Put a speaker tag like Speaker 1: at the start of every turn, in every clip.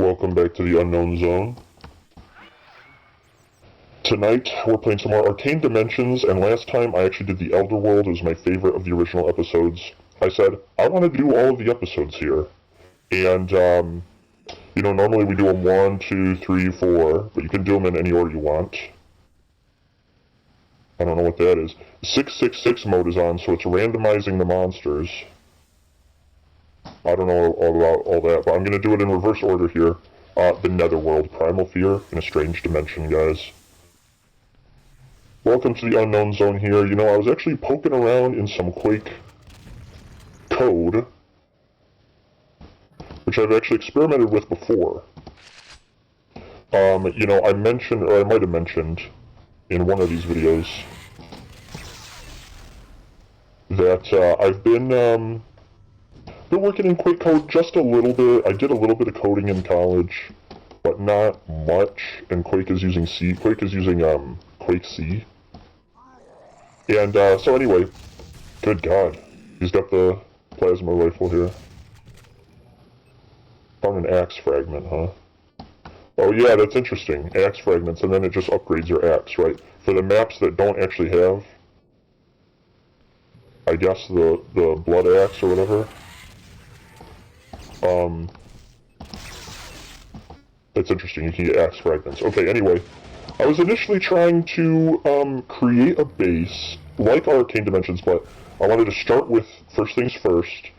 Speaker 1: Welcome back to the Unknown Zone. Tonight, we're playing some more Arcane Dimensions, and last time I actually did the Elder World. It was my favorite of the original episodes. I said, I want to do all of the episodes here. And, normally we do them 1, 2, 3, 4, but you can do them in any order you want. I don't know what that is. 666 mode is on, so it's randomizing the monsters. I don't know all about all that, but I'm going to do it in reverse order here. The Nether World, Primal Fear in a Strange Dimension, guys. Welcome to the Unknown Zone here. I was actually poking around in some Quake code, which I've actually experimented with before. I mentioned, or I might have mentioned in one of these videos, that I've been working in Quake code just a little bit. I did a little bit of coding in college, but not much, and Quake is using C. Quake is using, Quake C. And, so anyway, good God, he's got the plasma rifle here. Found an axe fragment, huh? Oh yeah, that's interesting. Axe fragments, and then it just upgrades your axe, right? For the maps that don't actually have, I guess, the blood axe or whatever, that's interesting. You can get axe fragments. Okay, anyway, I was initially trying to create a base like Arcane Dimensions, but I wanted to start with, first things first,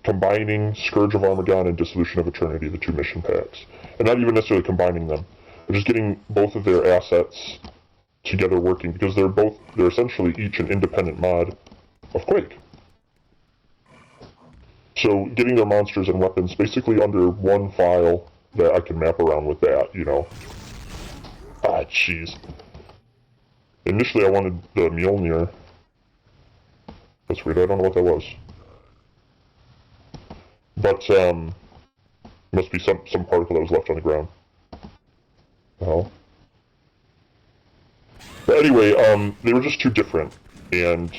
Speaker 1: combining Scourge of Armageddon and Dissolution of Eternity, the two mission packs. And not even necessarily combining them, but just getting both of their assets together working, because they're essentially each an independent mod of Quake. So getting their monsters and weapons basically under one file that I can map around with that, Ah, jeez. Initially I wanted the Mjolnir. That's weird, I don't know what that was. But, must be some particle that was left on the ground. The hell? But anyway, they were just too different, and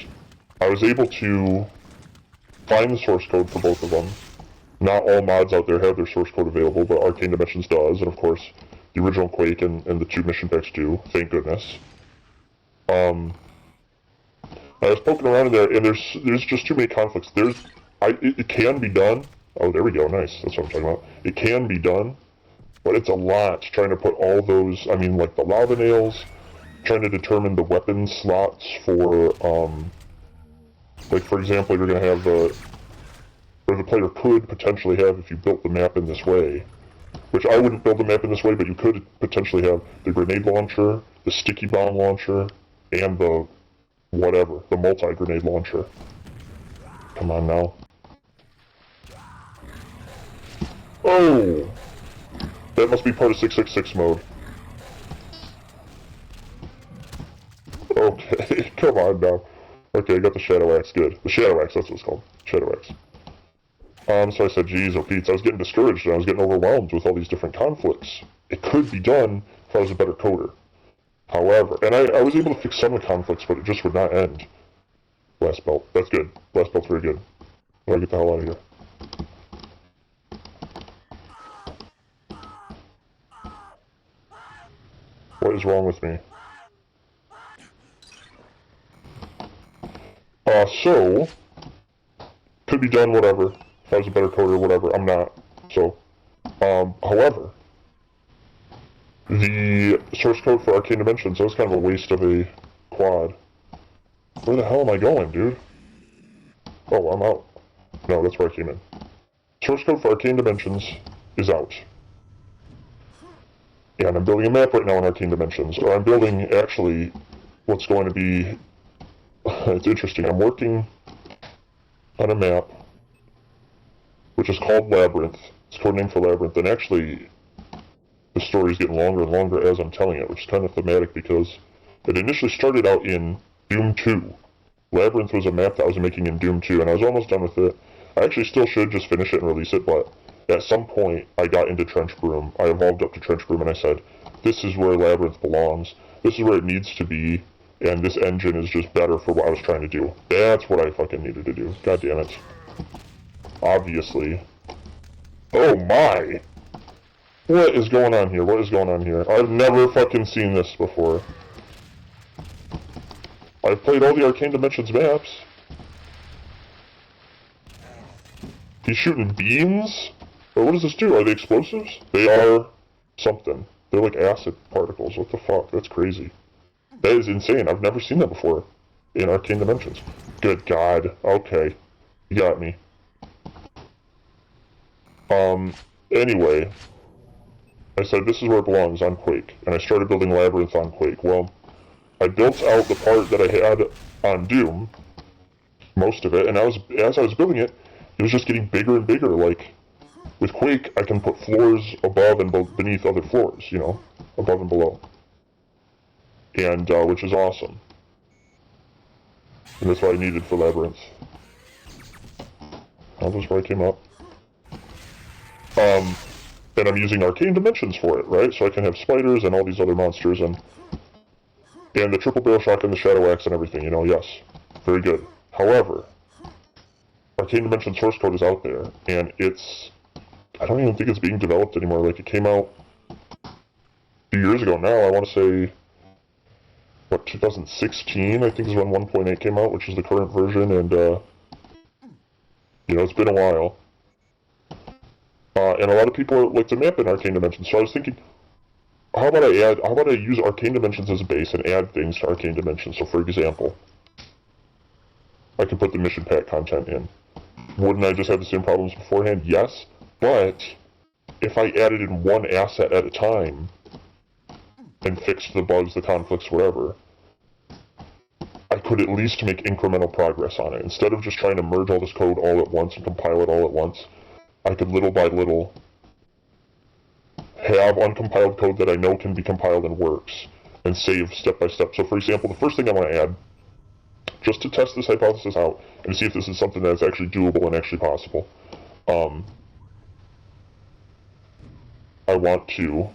Speaker 1: I was able to find the source code for both of them. Not all mods out there have their source code available, but Arcane Dimensions does, and of course, the original Quake and the two mission packs do, thank goodness. I was poking around in there, and there's just too many conflicts. It can be done. Oh, there we go, nice, that's what I'm talking about. It can be done, but it's a lot trying to put all those, like the lava nails, trying to determine the weapon slots for, like for example, you're going to have or the player could potentially have if you built the map in this way, which I wouldn't build the map in this way, but you could potentially have the grenade launcher, the sticky bomb launcher, and the multi-grenade launcher. Come on now. Oh! That must be part of 666 mode. Okay, come on now. Okay, I got the Shadow Axe, good. The Shadow Axe, that's what it's called. Shadow Axe. So I said, geez, oh Pete, I was getting discouraged and I was getting overwhelmed with all these different conflicts. It could be done if I was a better coder. However, and I was able to fix some of the conflicts, but it just would not end. Blast belt, that's good. Blast belt's very good. I gotta get the hell out of here. What is wrong with me? So, could be done, whatever. If I was a better coder, whatever. I'm not. So, however, the source code for Arcane Dimensions, that was kind of a waste of a quad. Where the hell am I going, dude? Oh, I'm out. No, that's where I came in. Source code for Arcane Dimensions is out. And I'm building a map right now in Arcane Dimensions, or I'm building, actually, what's going to be... It's interesting. I'm working on a map which is called Labyrinth. It's codename for Labyrinth, and actually the story's getting longer and longer as I'm telling it, which is kind of thematic because it initially started out in Doom 2. Labyrinth was a map that I was making in Doom 2, and I was almost done with it. I actually still should just finish it and release it, but at some point I got into Trench Broom. I evolved up to Trench Broom, and I said, this is where Labyrinth belongs. This is where it needs to be. And this engine is just better for what I was trying to do. That's what I fucking needed to do. God damn it. Obviously. Oh my! What is going on here? What is going on here? I've never fucking seen this before. I've played all the Arcane Dimensions maps. He's shooting beams? Or what does this do? Are they explosives? They are something. They're like acid particles. What the fuck? That's crazy. That is insane. I've never seen that before in Arcane Dimensions. Good God. Okay. You got me. Anyway. I said this is where it belongs on Quake. And I started building Labyrinth on Quake. Well, I built out the part that I had on Doom. Most of it. And as I was building it, it was just getting bigger and bigger. Like, with Quake, I can put floors above and beneath other floors, you know? Above and below. And, which is awesome. And that's what I needed for Labyrinth. That was where I came up. And I'm using Arcane Dimensions for it, right? So I can have spiders and all these other monsters and the triple barrel shotgun, the shadow axe, and everything, you know, yes. Very good. However, Arcane Dimensions source code is out there, and I don't even think it's being developed anymore. Like, it came out a few years ago now. I want to say, what, 2016, I think is when 1.8 came out, which is the current version, and, you know, it's been a while. And a lot of people like to map in Arcane Dimensions, so I was thinking, how about I use Arcane Dimensions as a base and add things to Arcane Dimensions? So for example, I could put the mission pack content in. Wouldn't I just have the same problems beforehand? Yes, but if I added in one asset at a time and fixed the bugs, the conflicts, whatever, I could at least make incremental progress on it. Instead of just trying to merge all this code all at once and compile it all at once, I could little by little have uncompiled code that I know can be compiled and works, and save step by step. So for example, the first thing I want to add, just to test this hypothesis out, and see if this is something that's actually doable and actually possible, I want to...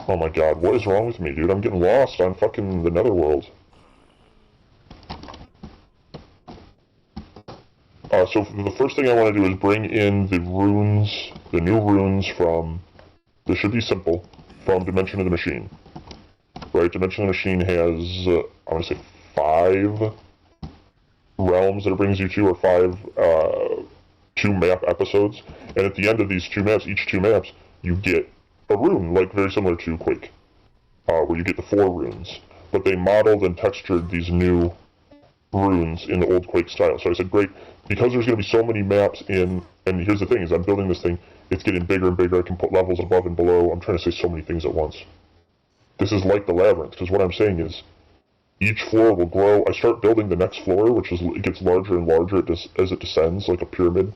Speaker 1: Oh my god, what is wrong with me, dude? I'm getting lost on fucking the Netherworld. So the first thing I want to do is bring in the runes, the new runes from, this should be simple, from Dimension of the Machine. Right, Dimension of the Machine has, I want to say 5 realms that it brings you to, or 5, 2 map episodes. And at the end of these 2 maps, each 2 maps, you get a rune, like very similar to Quake, where you get the 4 runes. But they modeled and textured these new runes in the old Quake style. So I said, great, because there's going to be so many maps in, and here's the thing, is I'm building this thing, it's getting bigger and bigger, I can put levels above and below, I'm trying to say so many things at once. This is like the Labyrinth, because what I'm saying is, each floor will grow, I start building the next floor, which is, it gets larger and larger as it descends, like a pyramid.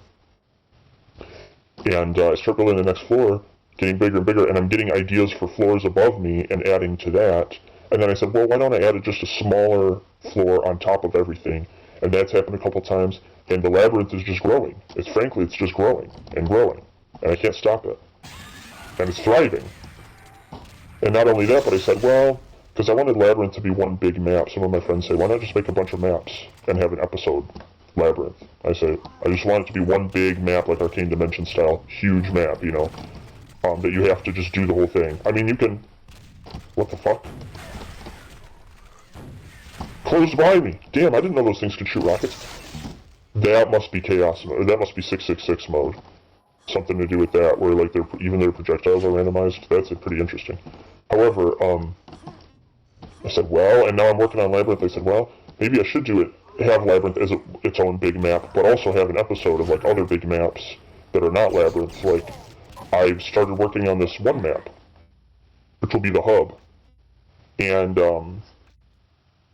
Speaker 1: And I start building the next floor, getting bigger and bigger, and I'm getting ideas for floors above me and adding to that. And then I said, well, why don't I add just a smaller floor on top of everything? And that's happened a couple times, and the Labyrinth is just growing. Frankly, it's just growing, and growing. And I can't stop it. And it's thriving. And not only that, but I said, well, because I wanted Labyrinth to be one big map. Some of my friends say, why not just make a bunch of maps and have an episode, Labyrinth? I say, I just want it to be one big map, like Arcane Dimension style, huge map, you know, that you have to just do the whole thing. I mean, you can... What the fuck? Closed by me! Damn, I didn't know those things could shoot rockets. That must be Chaos mode, or that must be 666 mode. Something to do with that, where like even their projectiles are randomized. That's pretty interesting. However, I said, well, and now I'm working on Labyrinth, I said, well, maybe I should do it, have Labyrinth as its own big map, but also have an episode of like other big maps that are not Labyrinth. Like, I've started working on this one map, which will be the hub. And,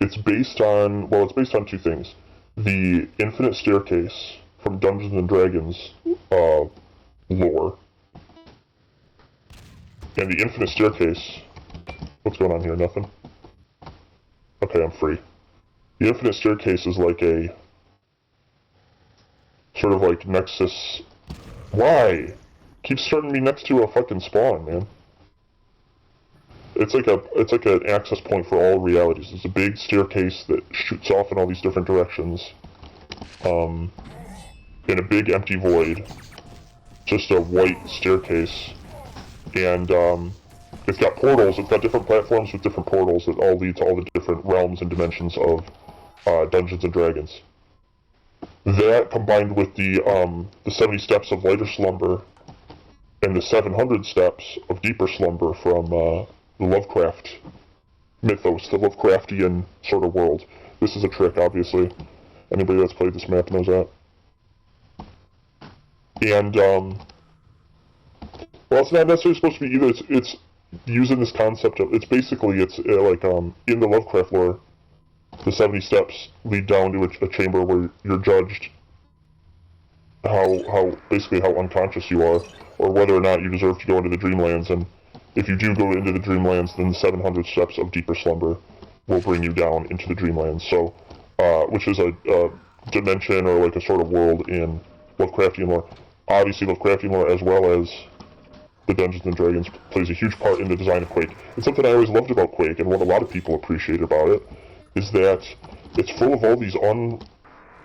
Speaker 1: it's based on, well, it's based on 2 things. The Infinite Staircase from Dungeons & Dragons lore. And the Infinite Staircase... What's going on here? Nothing? Okay, I'm free. The Infinite Staircase is like a... sort of like Nexus... Why? Keeps starting me next to a fucking spawn, man. It's like an access point for all realities. It's a big staircase that shoots off in all these different directions. In a big empty void. Just a white staircase And it's got portals, it's got different platforms with different portals that all lead to all the different realms and dimensions of Dungeons and Dragons. That combined with the 70 steps of lighter slumber and the 700 steps of deeper slumber from the Lovecraft mythos, the Lovecraftian sort of world. This is a trick, obviously. Anybody that's played this map knows that. And, well, it's not necessarily supposed to be either. It's using this concept of, it's basically, it's like, in the Lovecraft lore, the 70 steps lead down to a chamber where you're judged basically how unconscious you are, or whether or not you deserve to go into the Dreamlands, and if you do go into the Dreamlands, then the 700 steps of deeper slumber will bring you down into the Dreamlands, so, which is a dimension or like a sort of world in Lovecraftian lore. Obviously, Lovecraftian lore, as well as the Dungeons & Dragons, plays a huge part in the design of Quake. And something I always loved about Quake, and what a lot of people appreciate about it, is that it's full of all these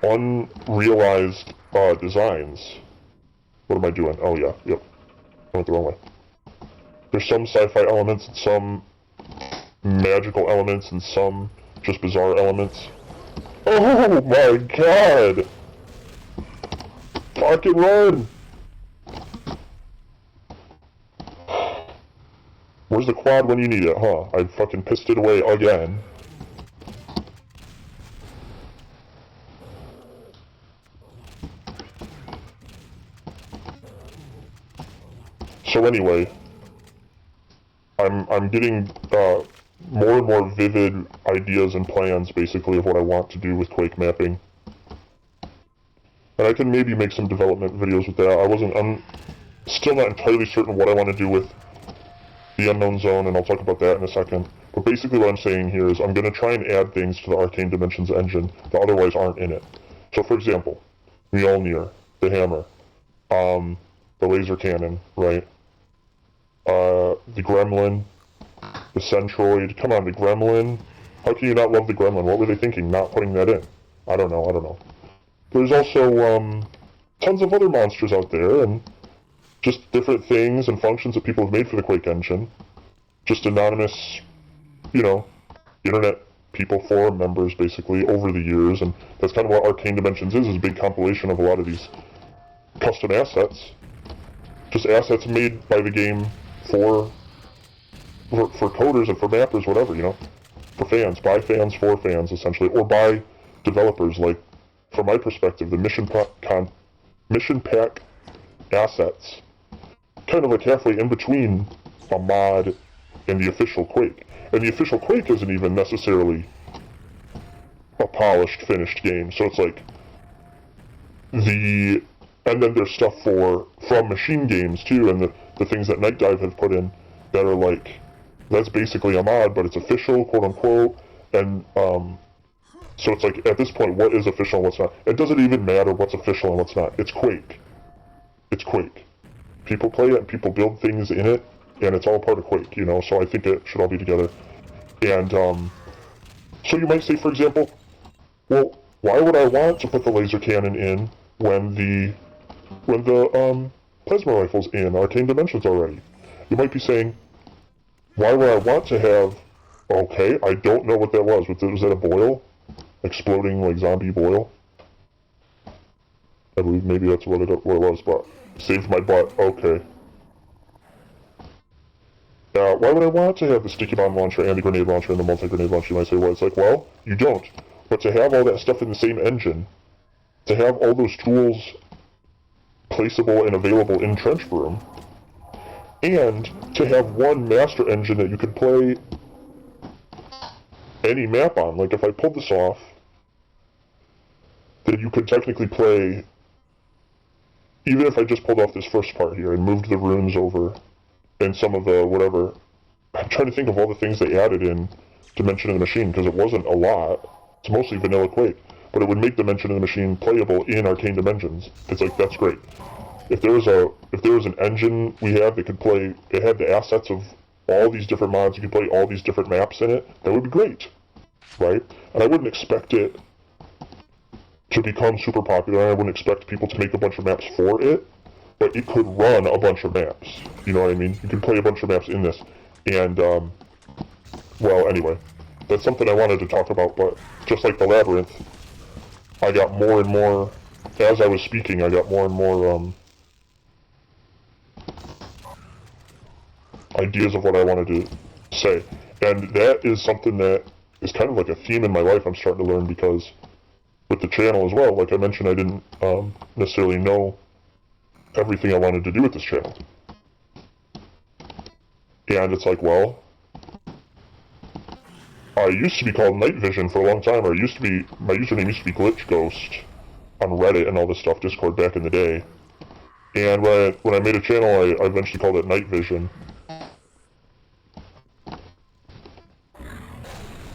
Speaker 1: unrealized designs. What am I doing? Oh yeah, yep. I went the wrong way. There's some sci-fi elements, and some magical elements, and some just bizarre elements. Oh my god! Fucking run! Where's the quad when you need it, huh? I fucking pissed it away again. So anyway, I'm getting more and more vivid ideas and plans, basically, of what I want to do with Quake mapping. And I can maybe make some development videos with that. I'm still not entirely certain what I want to do with the Unknown Zone, and I'll talk about that in a second. But basically what I'm saying here is I'm going to try and add things to the Arcane Dimensions engine that otherwise aren't in it. So for example, Mjolnir, the hammer, the laser cannon, right? The gremlin, the centroid. Come on, the gremlin. How can you not love the gremlin? What were they thinking, not putting that in? I don't know. There's also, tons of other monsters out there, and just different things and functions that people have made for the Quake engine. Just anonymous, internet people, forum members, basically, over the years, and that's kind of what Arcane Dimensions is a big compilation of a lot of these custom assets. Just assets made by the game for coders and for mappers, whatever, for fans, by fans, for fans, essentially, or by developers, like, from my perspective, the mission pack assets, kind of like halfway in between a mod and the official Quake. And the official Quake isn't even necessarily a polished, finished game, so it's like, and then there's stuff from machine games too, and the things that Night Dive have put in that are like, that's basically a mod, but it's official, quote unquote, and so it's like, at this point, what is official and what's not? It doesn't even matter what's official and what's not. It's Quake. It's Quake. People play it and people build things in it, and it's all part of Quake, so I think it should all be together. And so you might say, for example, well, why would I want to put the laser cannon in when the plasma rifle's in Arcane Dimensions already? You might be saying, why would I want to have, okay, I don't know what that was. Was that a boil? Exploding, like, zombie boil? I believe maybe that's what it was, but saved my butt, okay. Why would I want to have the sticky bomb launcher and the grenade launcher and the multi-grenade launcher? You might say, well, it's like, well, you don't. But to have all that stuff in the same engine, to have all those tools placeable and available in Trench Room, and to have one master engine that you could play any map on. Like, if I pulled this off, then you could technically play, even if I just pulled off this first part here and moved the runes over and some of the whatever. I'm trying to think of all the things they added in Dimension of the Machine, because it wasn't a lot. It's mostly vanilla Quake, but it would make Dimension of the Machine playable in Arcane Dimensions. It's like, that's great. If there was an engine we have that could play, it had the assets of all these different mods, you could play all these different maps in it, that would be great, right? And I wouldn't expect it to become super popular, and I wouldn't expect people to make a bunch of maps for it, but it could run a bunch of maps. You know what I mean? You could play a bunch of maps in this. And, well, anyway, that's something I wanted to talk about, but just like the Labyrinth, I got more and more, as I was speaking, I got more and more, ideas of what I wanted to say. And that is something that is kind of like a theme in my life I'm starting to learn, because with the channel as well, like I mentioned, I didn't necessarily know everything I wanted to do with this channel. And it's like, well, I used to be called Night Vision for a long time, or my username used to be Glitch Ghost on Reddit and all this stuff, Discord back in the day. And when I made a channel, I eventually called it Night Vision.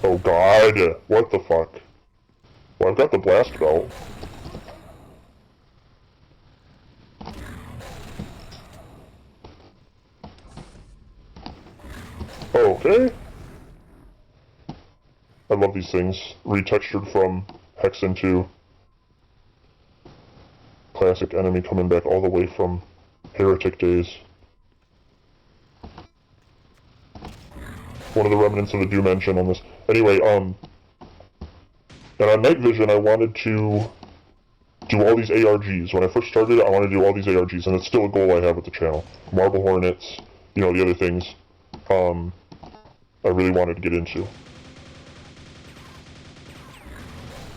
Speaker 1: Oh god, what the fuck? Well, I've got the blast belt. Okay. I love these things. Retextured from Hexen 2. Classic enemy coming back all the way from Heretic days. One of the remnants of the Doom engine on this. Anyway, and on Night Vision, I wanted to do all these ARGs. When I first started, I wanted to do all these ARGs, and it's still a goal I have with the channel. Marble Hornets, you know, the other things, I really wanted to get into.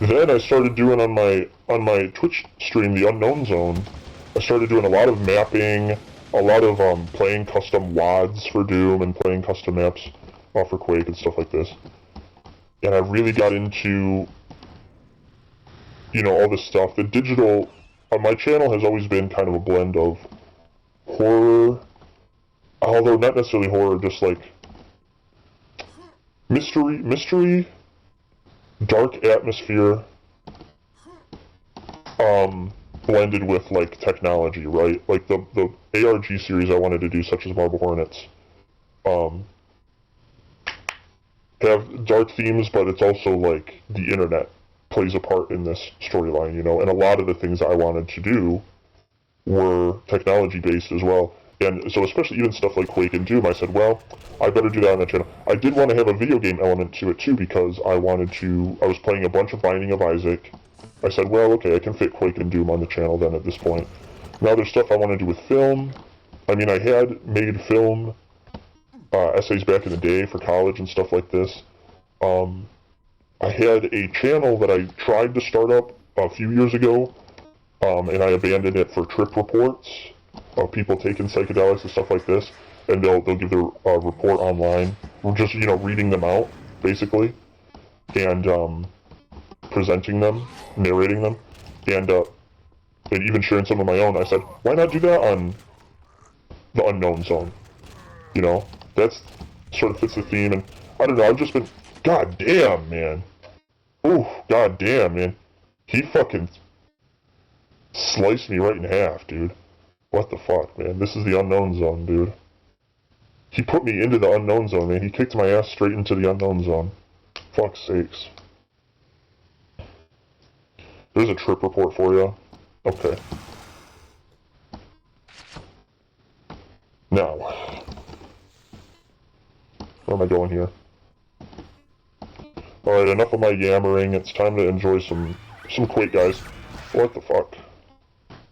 Speaker 1: Then I started doing on my Twitch stream, the Unknown Zone, I started doing a lot of mapping, a lot of playing custom WODs for Doom and playing custom maps for Quake and stuff like this. And I really got into, you know, all this stuff. The digital on my channel has always been kind of a blend of horror, although not necessarily horror, just like mystery, dark atmosphere, blended with like technology, right? Like the ARG series I wanted to do, such as Marble Hornets, have dark themes, but it's also like the internet plays a part in this storyline, you know, and a lot of the things I wanted to do were technology based as well. And so especially even stuff like Quake and Doom, I said, well, I better do that on the channel. I did want to have a video game element to it too, because I was playing a bunch of Binding of Isaac. I said, well, okay, I can fit Quake and Doom on the channel then at this point. Now there's stuff I want to do with film. I mean, I had made film essays back in the day for college and stuff like this. I had a channel that I tried to start up a few years ago, and I abandoned it for trip reports of people taking psychedelics and stuff like this, and they'll give their report online. We're just, you know, reading them out, basically, and presenting them, narrating them, and even sharing some of my own. I said, why not do that on the Unknown Zone? You know, that's sort of fits the theme, and I don't know, I've just been, god damn, man. Ooh, god damn, man. He fucking sliced me right in half, dude. What the fuck, man? This is the Unknown Zone, dude. He put me into the Unknown Zone, man. He kicked my ass straight into the Unknown Zone. Fuck's sakes. There's a trip report for you. Okay. Now, where am I going here? Alright, enough of my yammering. It's time to enjoy some Quake, guys. What the fuck?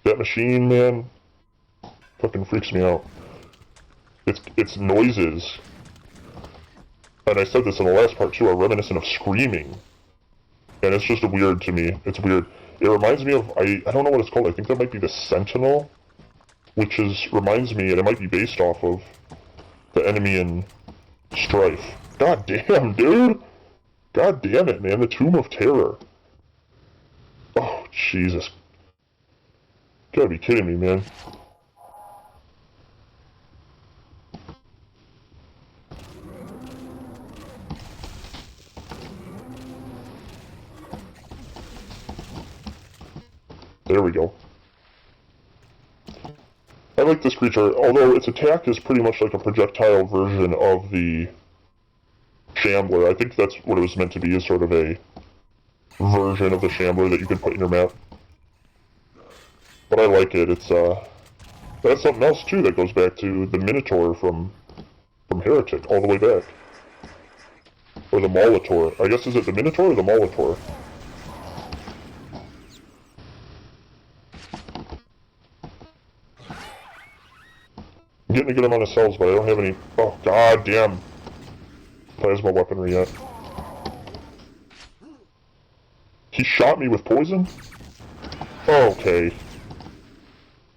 Speaker 1: That machine, man, fucking freaks me out. Its noises, and I said this in the last part too, are reminiscent of screaming. And it's just weird to me. It's weird. It reminds me of, I don't know what it's called. I think that might be the Sentinel, which reminds me, and it might be based off of the enemy in Strife. God damn, dude! God damn it, man. The Tomb of Terror. Oh, Jesus. You gotta be kidding me, man. There we go. I like this creature, although its attack is pretty much like a projectile version of the Shambler. I think that's what it was meant to be, is sort of a version of the Shambler that you can put in your map. But I like it. It's That's something else too that goes back to the Minotaur from Heretic, all the way back. Or the Molitor. I guess, is it the Minotaur or the Molitor? I'm getting a good amount of cells, but I don't have any... Oh, god damn. Plasma weaponry yet. He shot me with poison? Okay.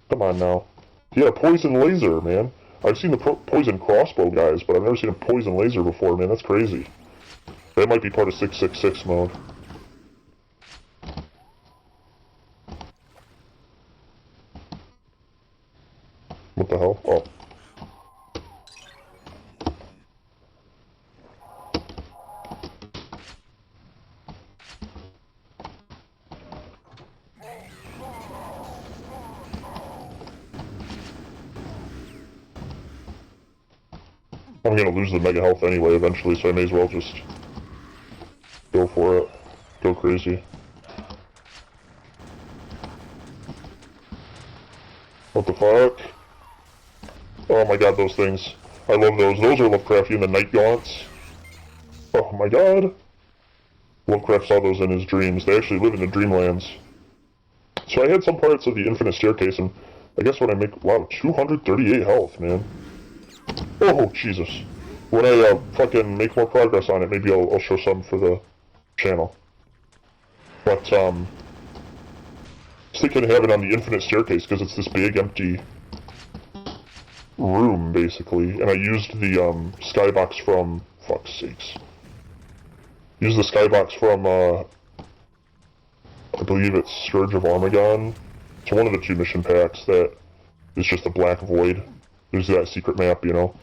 Speaker 1: Come on now. He had a poison laser, man. I've seen the poison crossbow guys, but I've never seen a poison laser before, man. That's crazy. That might be part of 666 mode. What the hell? Oh. I'm gonna lose the mega health anyway eventually, so I may as well just go for it. Go crazy. What the fuck? Oh my god, those things. I love those. Those are Lovecraftian, the night gaunts. Oh my god. Lovecraft saw those in his dreams. They actually live in the dreamlands. So I had some parts of the infinite staircase, and I guess when I make... Wow, 238 health, man. Oh, Jesus. When I fucking make more progress on it, maybe I'll show some for the channel. But, I was thinking of having it on the infinite staircase, because it's this big, empty room, basically. And I used the, skybox from... Fuck's sakes. Used the skybox from, I believe it's Scourge of Armagon. It's one of the 2 mission packs that is just a black void. There's that secret map, you know.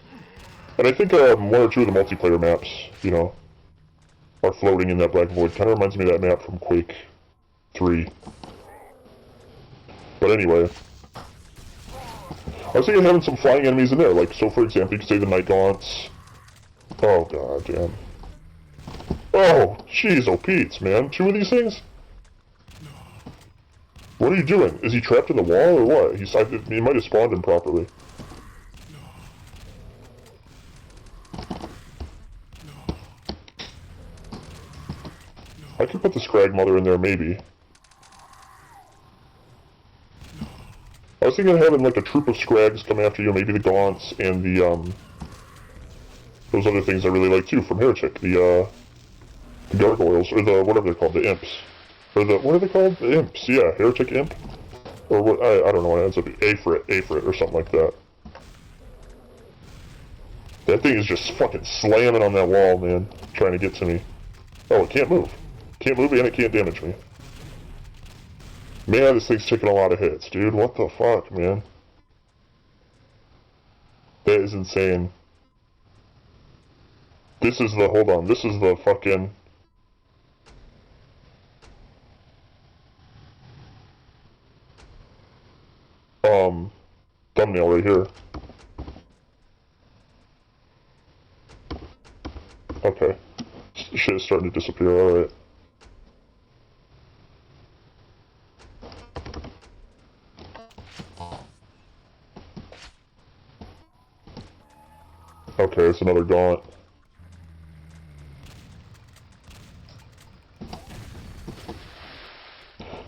Speaker 1: And I think 1 or 2 of the multiplayer maps, you know, are floating in that black void. Kind of reminds me of that map from Quake 3. But anyway, I was thinking of having some flying enemies in there. Like, so for example, you could say the Night Gaunts. Oh, god damn. Oh, jeez, oh Pete's, man. 2 of these things? What are you doing? Is he trapped in the wall or what? He might have spawned improperly. I could put the Scrag Mother in there, maybe. I was thinking of having, like, a troop of Scrags come after you, maybe the Gaunts and the, those other things I really like, too, from Heretic. The Gargoyles, or the, whatever they're called, the Imps. Or the, what are they called? The Imps, yeah, Heretic Imp? Or what, I don't know what it ends up being. Aphrit, or something like that. That thing is just fucking slamming on that wall, man. Trying to get to me. Oh, it can't move. Can't move and it can't damage me. Man, this thing's taking a lot of hits, dude. What the fuck, man? That is insane. This is the, hold on, this is the fucking... thumbnail right here. Okay. Shit is starting to disappear, alright. Okay, it's another gaunt.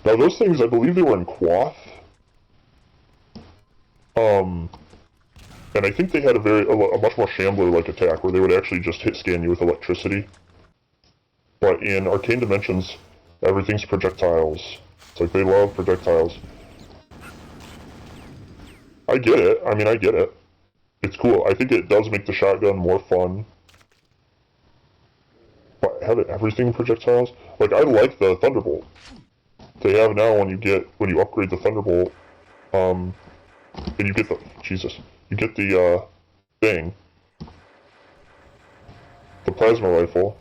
Speaker 1: Now those things, I believe they were in Quoth. And I think they had a much more Shambler-like attack, where they would actually just hit scan you with electricity. But in Arcane Dimensions, everything's projectiles. It's like, they love projectiles. I get it, I mean, I get it. It's cool, I think it does make the shotgun more fun. But have everything projectiles? Like, I like the Thunderbolt. They have now when you upgrade the Thunderbolt, and you get you get the, thing, the plasma rifle,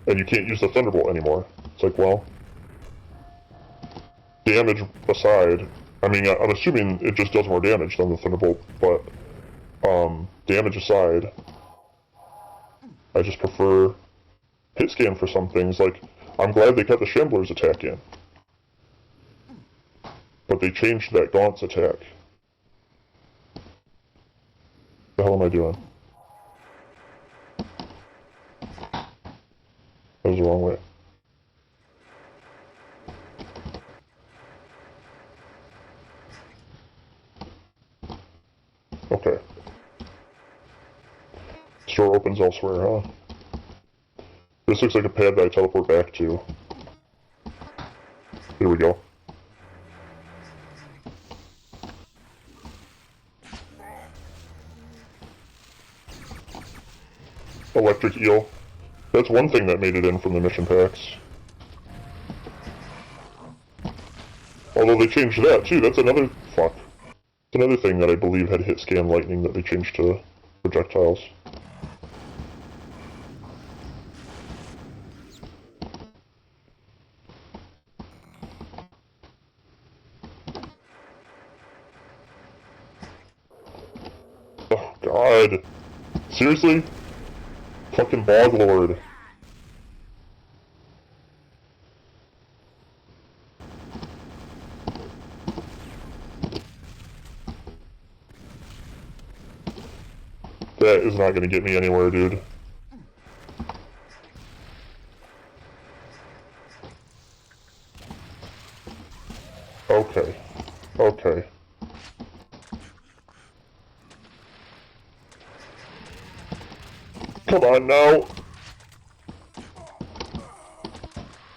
Speaker 1: and you can't use the Thunderbolt anymore. It's like, well, damage aside, I mean, I'm assuming it just does more damage than the Thunderbolt, but, damage aside, I just prefer hit scan for some things. Like, I'm glad they kept the Shambler's attack in, but they changed that Gaunt's attack. The hell am I doing? That was the wrong way. Okay. Store opens elsewhere, huh? This looks like a pad that I teleport back to. Here we go. Electric eel. That's one thing that made it in from the mission packs. Although they changed that too, that's another... fuck. It's another thing that I believe had hit scan lightning that they changed to projectiles. Oh god. Seriously? Fucking Bog Lord. That is not gonna get me anywhere, dude. Okay. Okay. Come on now!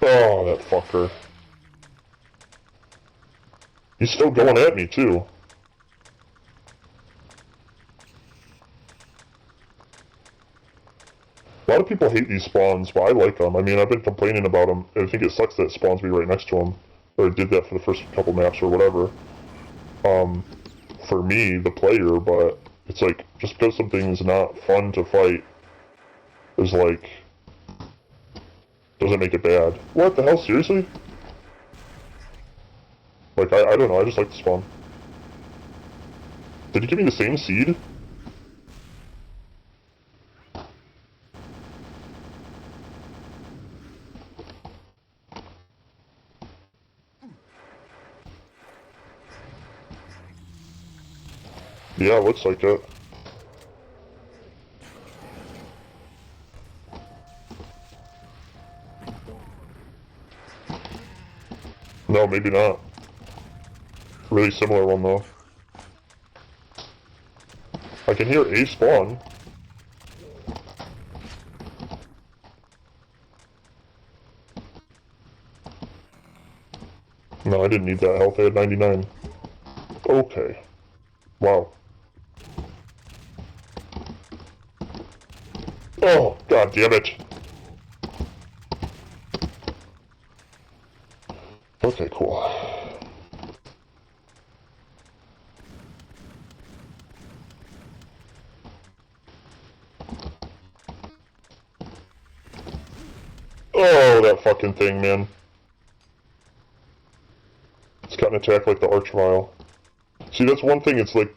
Speaker 1: Oh, that fucker. He's still going at me, too. A lot of people hate these spawns, but I like them. I mean, I've been complaining about them. I think it sucks that it spawns me right next to them. Or it did that for the first couple maps or whatever. For me, the player, but it's like, just because something's not fun to fight is like, doesn't make it bad. What the hell, seriously? Like, I don't know, I just like the spawn. Did he give me the same seed? Yeah, looks like it. No, maybe not. Really similar one, though. I can hear a spawn. No, I didn't need that health, I had 99. Okay. Wow. Oh, god damn it. Okay, cool. Oh, that fucking thing, man. It's got an attack like the Archvile. See, that's one thing, it's like...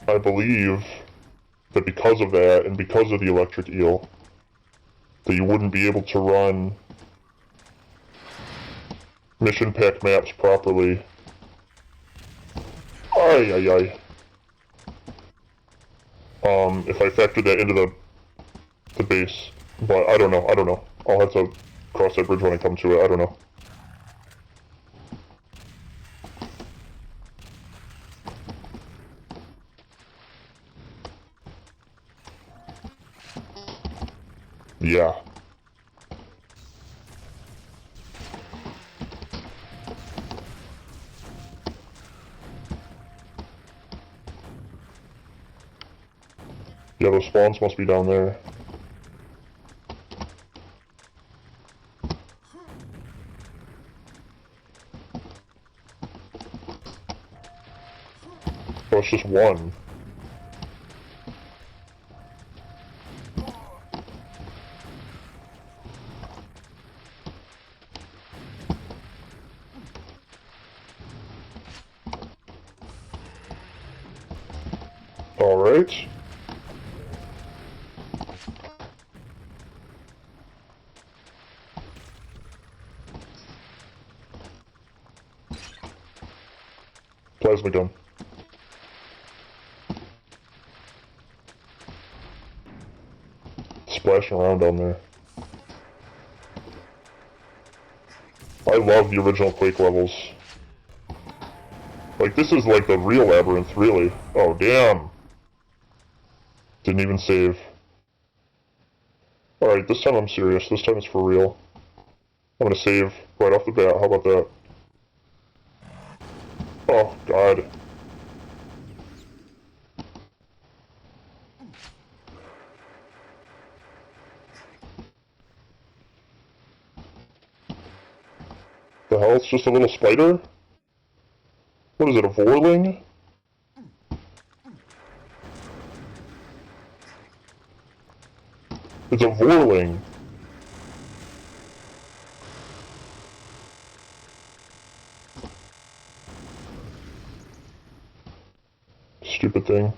Speaker 1: I believe that because of that, and because of the electric eel, that you wouldn't be able to run mission pack maps properly. Ay, ay, ay. If I factor that into the base. But I don't know. I'll have to cross that bridge when I come to it, I don't know. Yeah. Yeah, those spawns must be down there. Oh, it's just one. Alright. Plasma gun. splashing around down there. I love the original Quake levels. Like, this is like the real labyrinth, really. Oh, damn. Didn't even save. Alright, this time I'm serious. This time it's for real. I'm gonna save right off the bat. How about that? Oh, God. The hell? It's just a little spider? What is it, a Vorling? It's a Vorling. Stupid thing.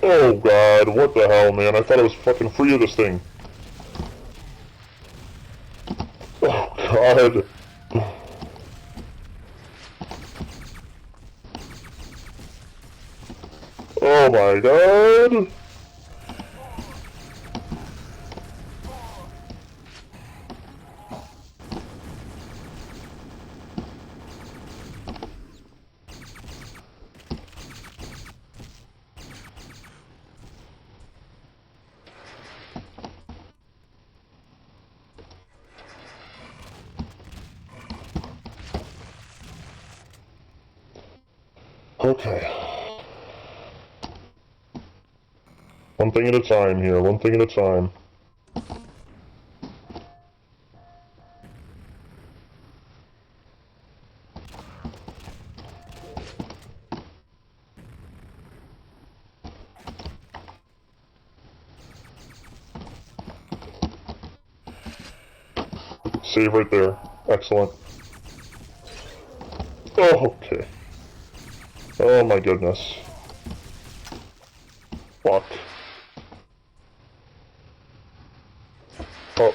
Speaker 1: Oh God, what the hell, man? I thought I was fucking free of this thing. Oh God. Oh my God. Okay. One thing at a time here, one thing at a time. Save right there. Excellent. Oh, okay. Oh my goodness. Fuck. Oh.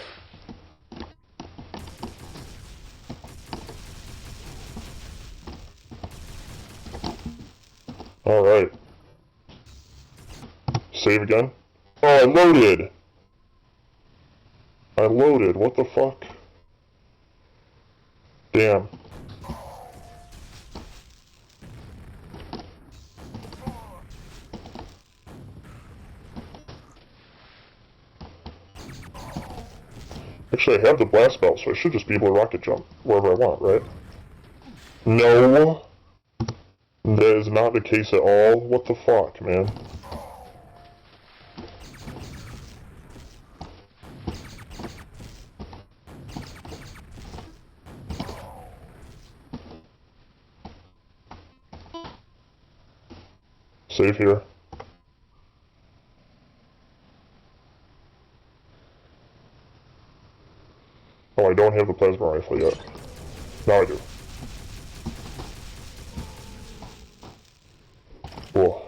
Speaker 1: Alright. Save again. Oh, I loaded! I loaded, what the fuck? Damn. Actually, I have the blast belt, so I should just be able to rocket jump wherever I want, right? No! That is not the case at all. What the fuck, man? Save here. Oh, I don't have the plasma rifle yet. Now I do. Cool.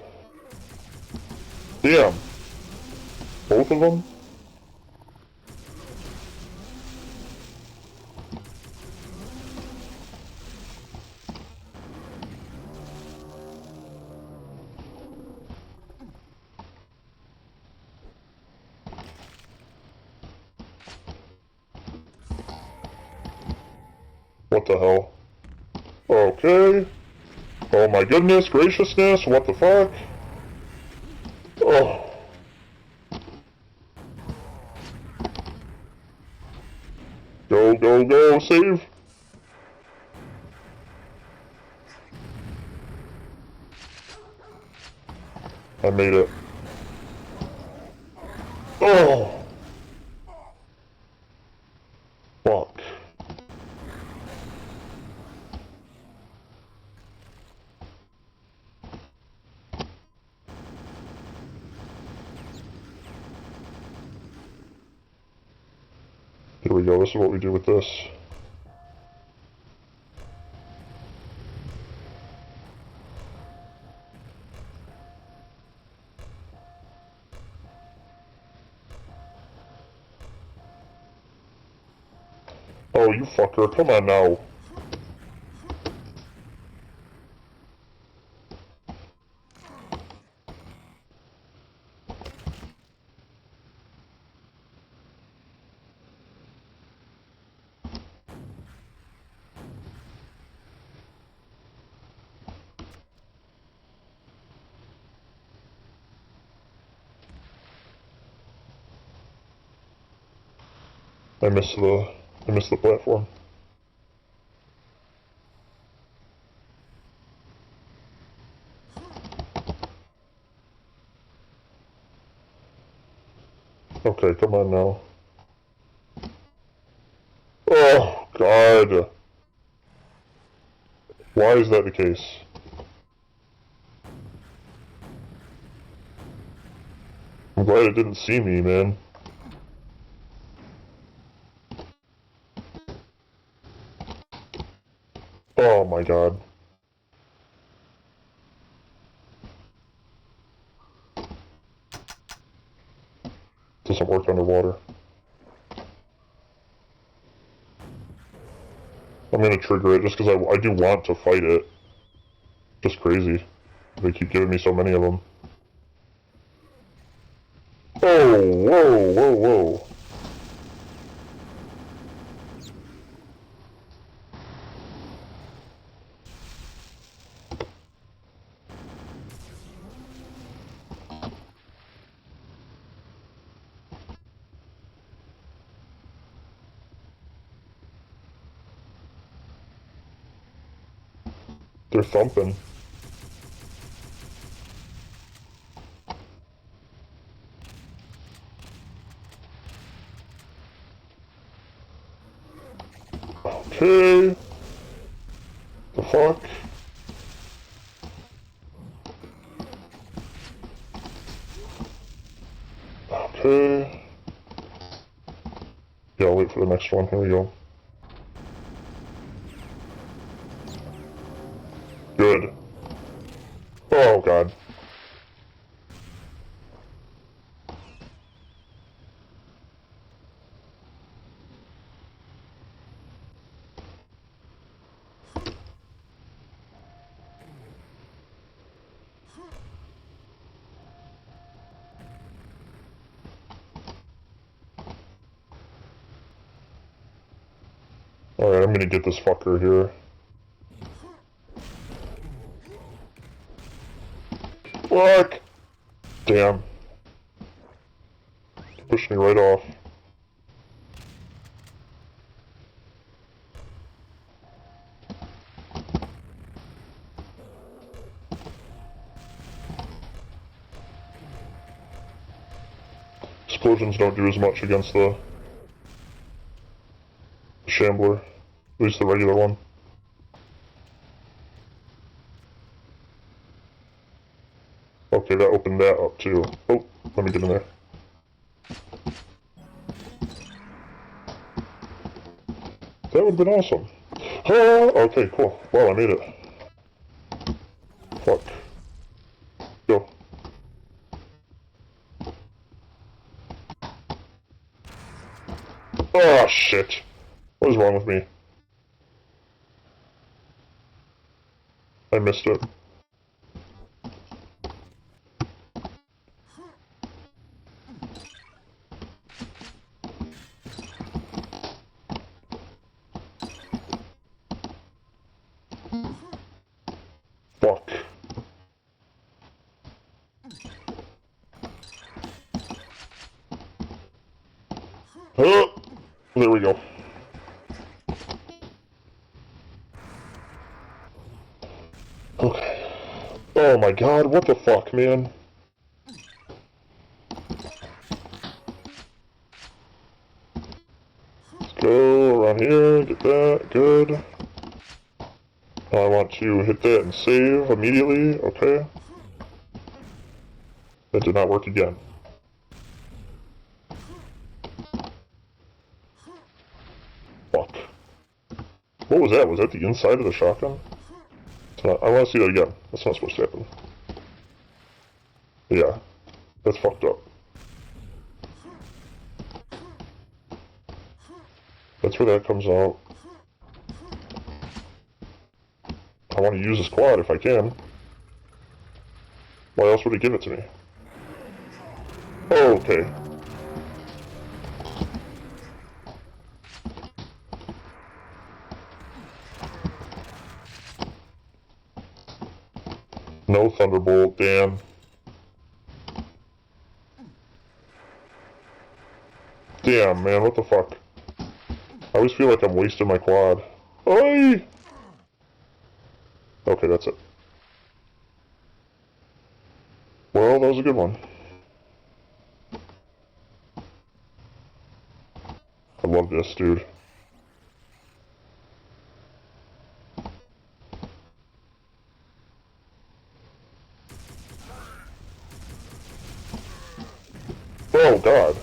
Speaker 1: Damn! Both of them? What the hell? Okay. Oh my goodness, graciousness, what the fuck? Oh. Go, go, go, save! I made it. Oh! Fuck. Here we go, this is what we do with this. Oh, you fucker, come on now. I missed the platform. Okay, come on now. Oh, God. Why is that the case? I'm glad it didn't see me, man. Oh my God. Doesn't work underwater. I'm gonna trigger it just because I do want to fight it. Just crazy. They keep giving me so many of them. Oh, whoa, whoa, whoa. They're thumping. Okay. The fuck? Okay. Yeah, I'll wait for the next one. Here we go. Good. Oh, God. Alright, I'm gonna get this fucker here. Fuck! Damn. Pushed me right off. Explosions don't do as much against the Shambler. At least the regular one. Okay, that opened that up too. Oh, let me get in there. That would've been awesome. Oh, okay, cool. Wow, I made it. Fuck. Go. Oh, shit. What is wrong with me? I missed it. Fuck. Oh, there we go. Okay. Oh my God, what the fuck, man? Let's go around here, get that, good. I want to hit that and save immediately, okay. That did not work again. Fuck. What was that? Was that the inside of the shotgun? I want to see that again. That's not supposed to happen. Yeah. That's fucked up. That's where that comes out. I want to use this quad if I can. Why else would he give it to me? Oh, okay. No Thunderbolt, damn. Damn, man, what the fuck? I always feel like I'm wasting my quad. Oi! Okay, that's it. Well, that was a good one. I love this, dude. Oh, God.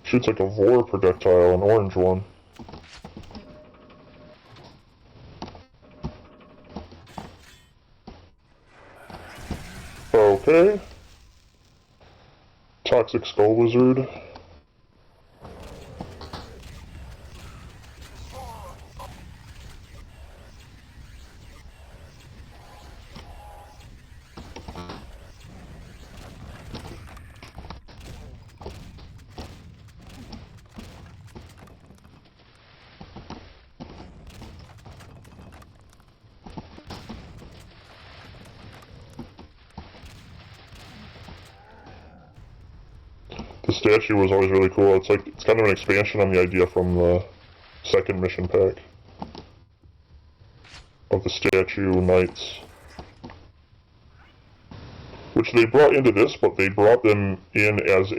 Speaker 1: Shoots like a vor projectile, an orange one. Okay. Toxic Skull Wizard. The statue was always really cool. It's kind of an expansion on the idea from the second mission pack of the statue knights, which they brought into this, but they brought them in as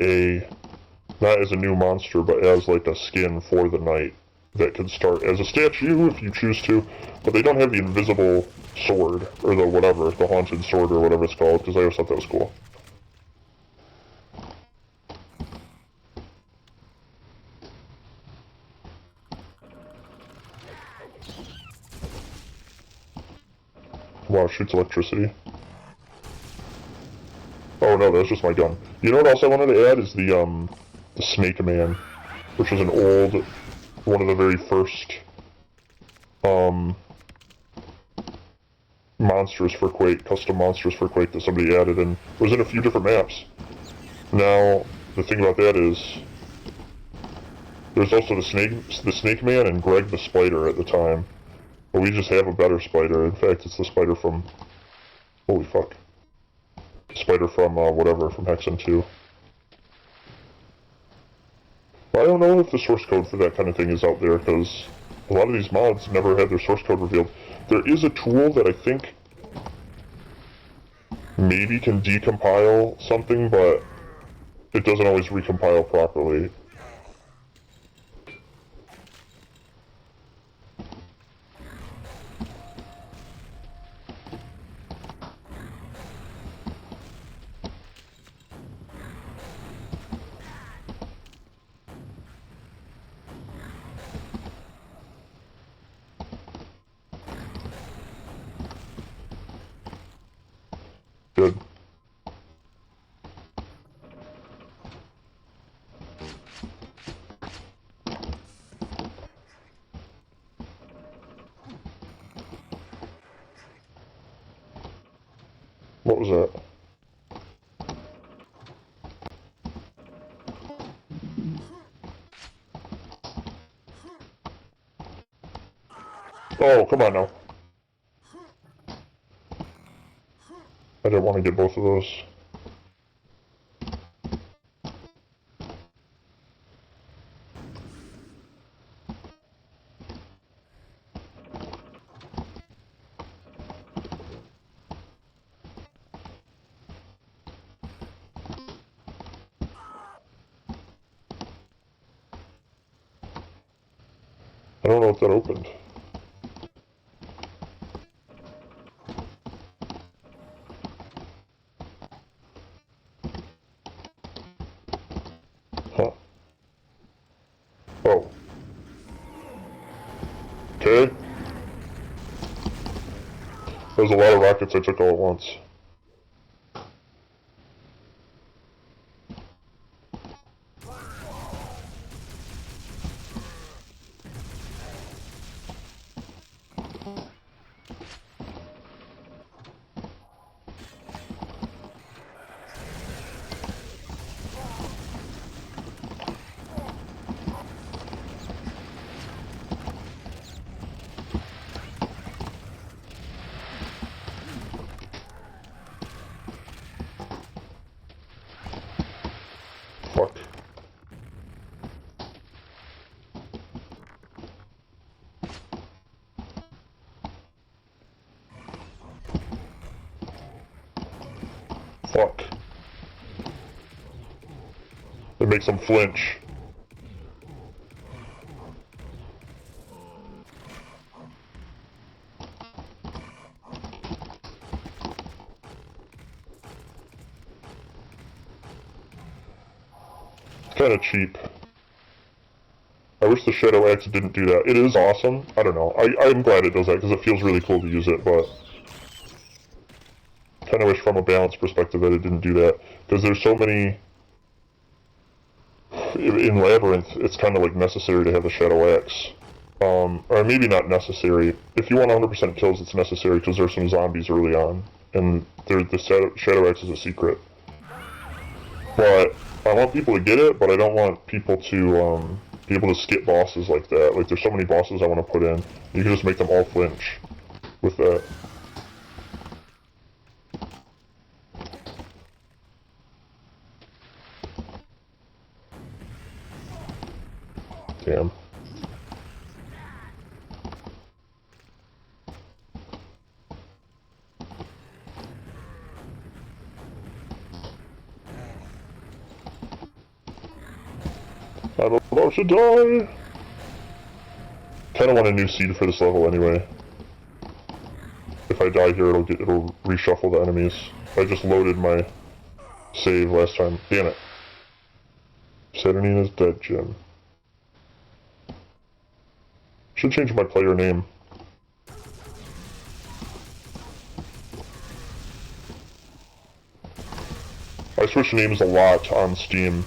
Speaker 1: not as a new monster, but as like a skin for the knight that can start as a statue if you choose to, but they don't have the invisible sword, or the whatever, the haunted sword or whatever it's called, because I always thought that was cool. Wow, shoots electricity. Oh no, that's just my gun. You know what else I wanted to add is the Snake Man, which was one of the very first, monsters for Quake, custom monsters for Quake that somebody added, and was in a few different maps. Now, the thing about that is, there's also the Snake Man and Greg the Spider at the time, but we just have a better spider. In fact, it's the spider from, holy fuck, spider from, whatever, from Hexen 2. But I don't know if the source code for that kind of thing is out there, because a lot of these mods never had their source code revealed. There is a tool that I think maybe can decompile something, but it doesn't always recompile properly. Good. What was that? Oh, come on now. I didn't want to get both of those. I don't know if that opened. Huh. Oh. Okay. There's a lot of rockets I took all at once. fuck. Fuck. It makes them flinch. It's kind of cheap. I wish the Shadow Axe didn't do that. It is awesome. I don't know. I'm glad it does that because it feels really cool to use it, but kind of wish from a balance perspective that it didn't do that because there's so many. In Labyrinth, it's kind of like necessary to have the Shadow Axe. Or maybe not necessary. If you want 100% kills, it's necessary because there's some zombies early on, and the Shadow Axe is a secret. But I want people to get it, but I don't want people to be able to skip bosses like that. Like, there's so many bosses I want to put in. You can just make them all flinch with that. Damn. I'm about to die! Kinda want a new seed for this level anyway. If I die here, it'll reshuffle the enemies. I just loaded my save last time. Damn it. Saturnina's dead, Jim. Should change my player name. I switch names a lot on Steam.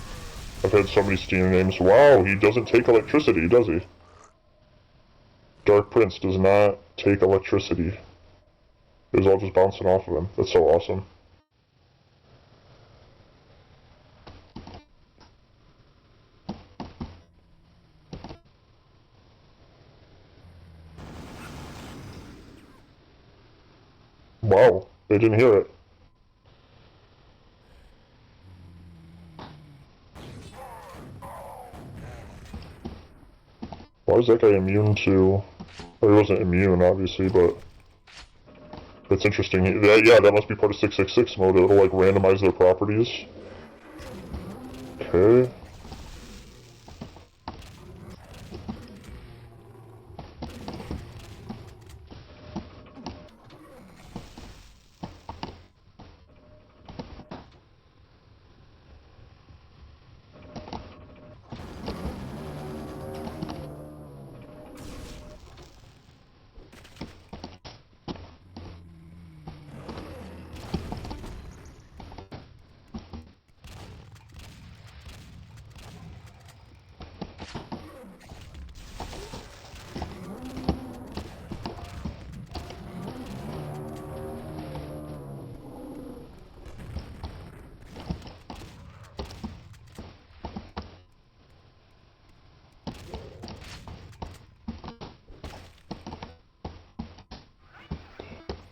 Speaker 1: I've had so many Steam names. Wow, he doesn't take electricity, does he? Dark Prince does not take electricity. It was all just bouncing off of him. That's so awesome. Wow, they didn't hear it. Why is that guy immune to... Well, he wasn't immune, obviously, but... That's interesting. Yeah, that must be part of 666 mode. It'll, like, randomize their properties. Okay.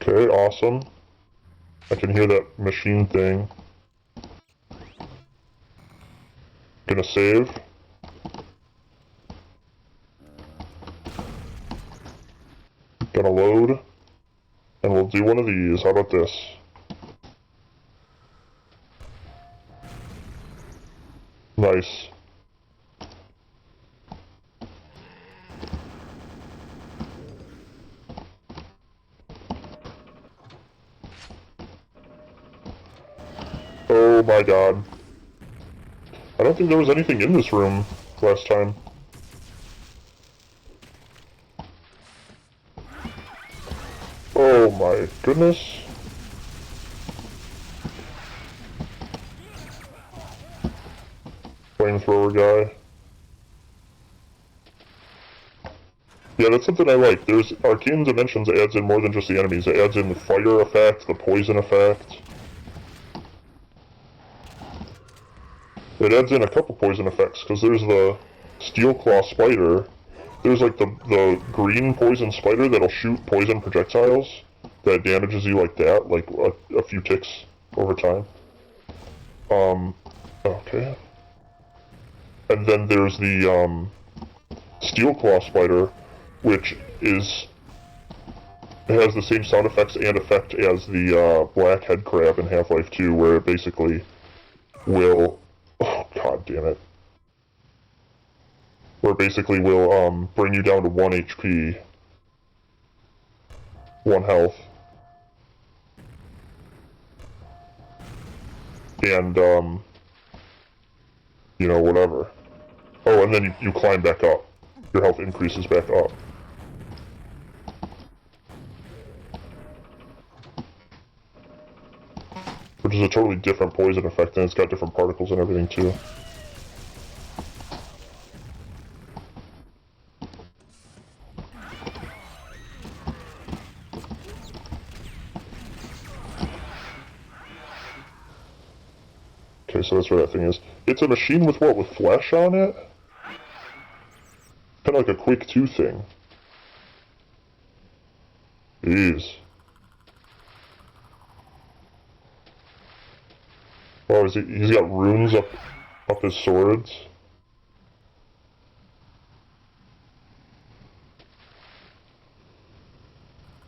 Speaker 1: Okay, awesome. I can hear that machine thing. Gonna save. Gonna load. And we'll do one of these. How about this? Nice. Oh my god. I don't think there was anything in this room last time. Oh my goodness. Flamethrower guy. Yeah, that's something I like. There's Arcane Dimensions adds in more than just the enemies. It adds in the fire effect, the poison effect. It adds in a couple poison effects, because there's the Steel Claw Spider. There's like the green poison spider that'll shoot poison projectiles that damages you like that, like a few ticks over time. Okay. And then there's the steel claw spider, which is has the same sound effects and effect as the blackhead crab in Half-Life 2, where it basically will... Oh, god damn it. Where it basically will bring you down to 1 HP. 1 health. And, you know, whatever. Oh, and then you climb back up. Your health increases back up. Which is a totally different poison effect, and it's got different particles and everything, too. Okay, so that's where that thing is. It's a machine with what? With flesh on it? Kind of like a Quake 2 thing. Jeez. Oh, he's got runes up his swords.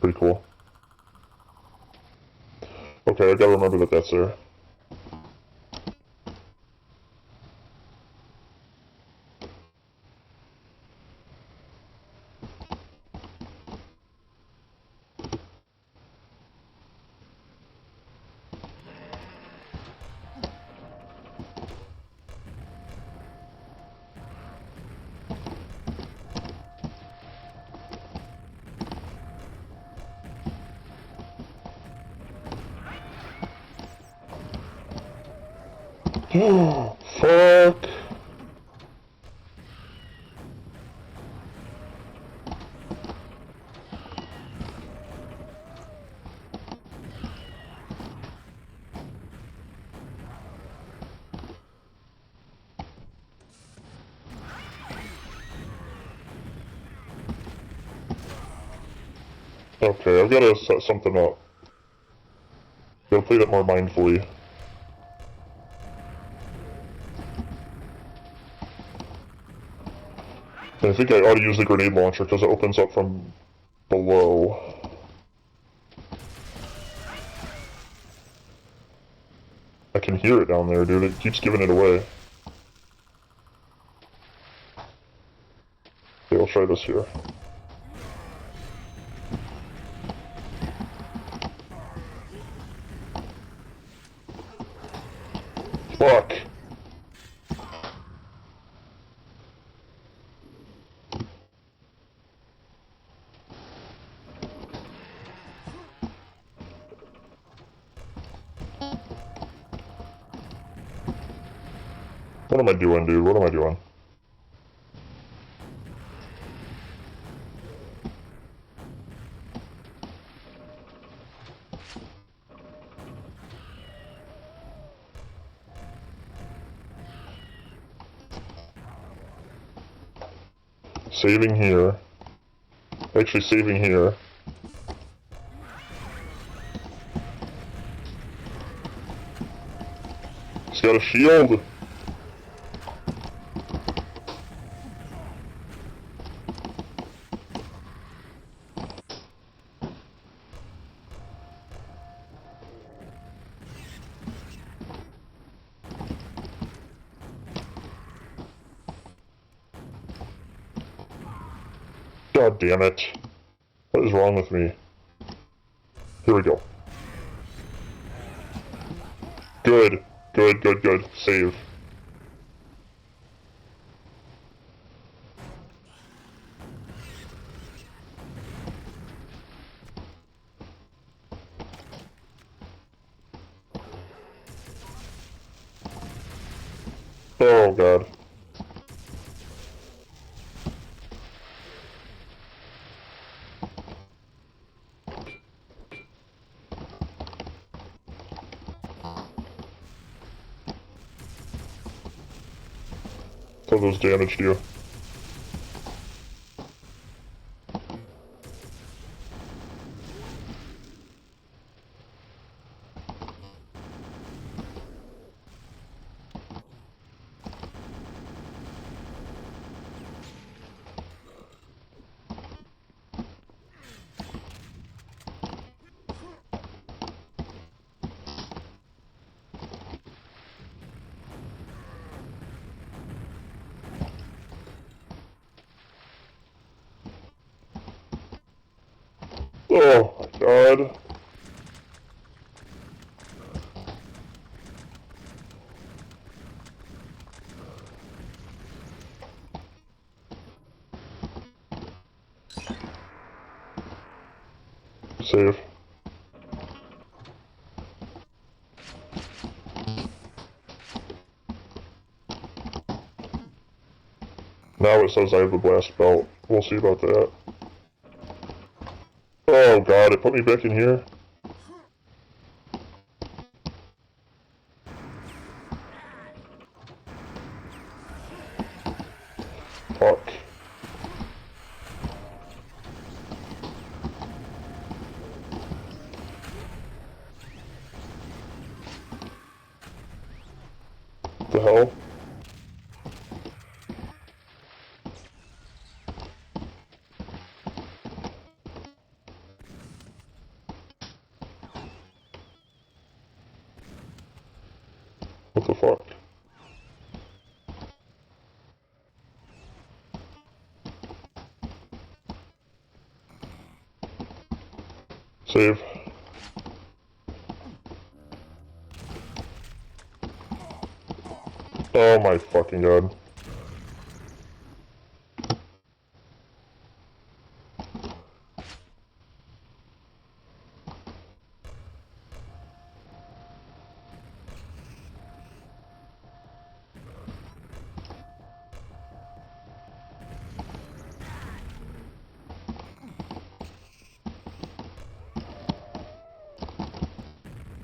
Speaker 1: Pretty cool. Okay, I gotta remember that that's there. Oh, fuck. Okay, I've gotta set something up. Gotta play that more mindfully. And I think I ought to use the grenade launcher because it opens up from below. I can hear it down there, dude. It keeps giving it away. Okay, I'll try this here. Fuck. What am I doing, dude? What am I doing? Saving here. Actually, saving here. He's got a shield! God damn it. What is wrong with me? Here we go. Good. Good, good, good. Save. Oh god. So those damaged you. Oh my god. Save. Now it says I have a blast belt. We'll see about that. Oh god, it put me back in here. Fuck. What the hell? What the fuck? Save. Oh my fucking god.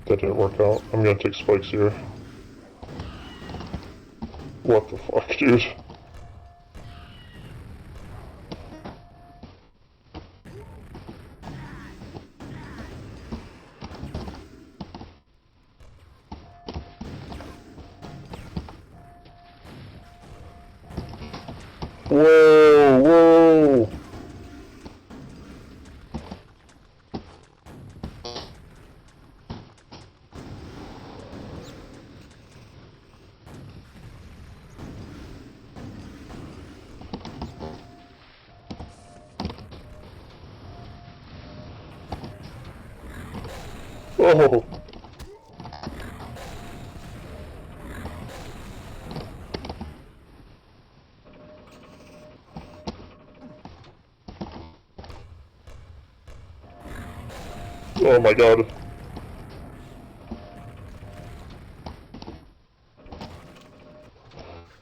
Speaker 1: That didn't work out. I'm gonna take spikes here. What the fuck, dude? Whoa, whoa! Oh! Oh my god.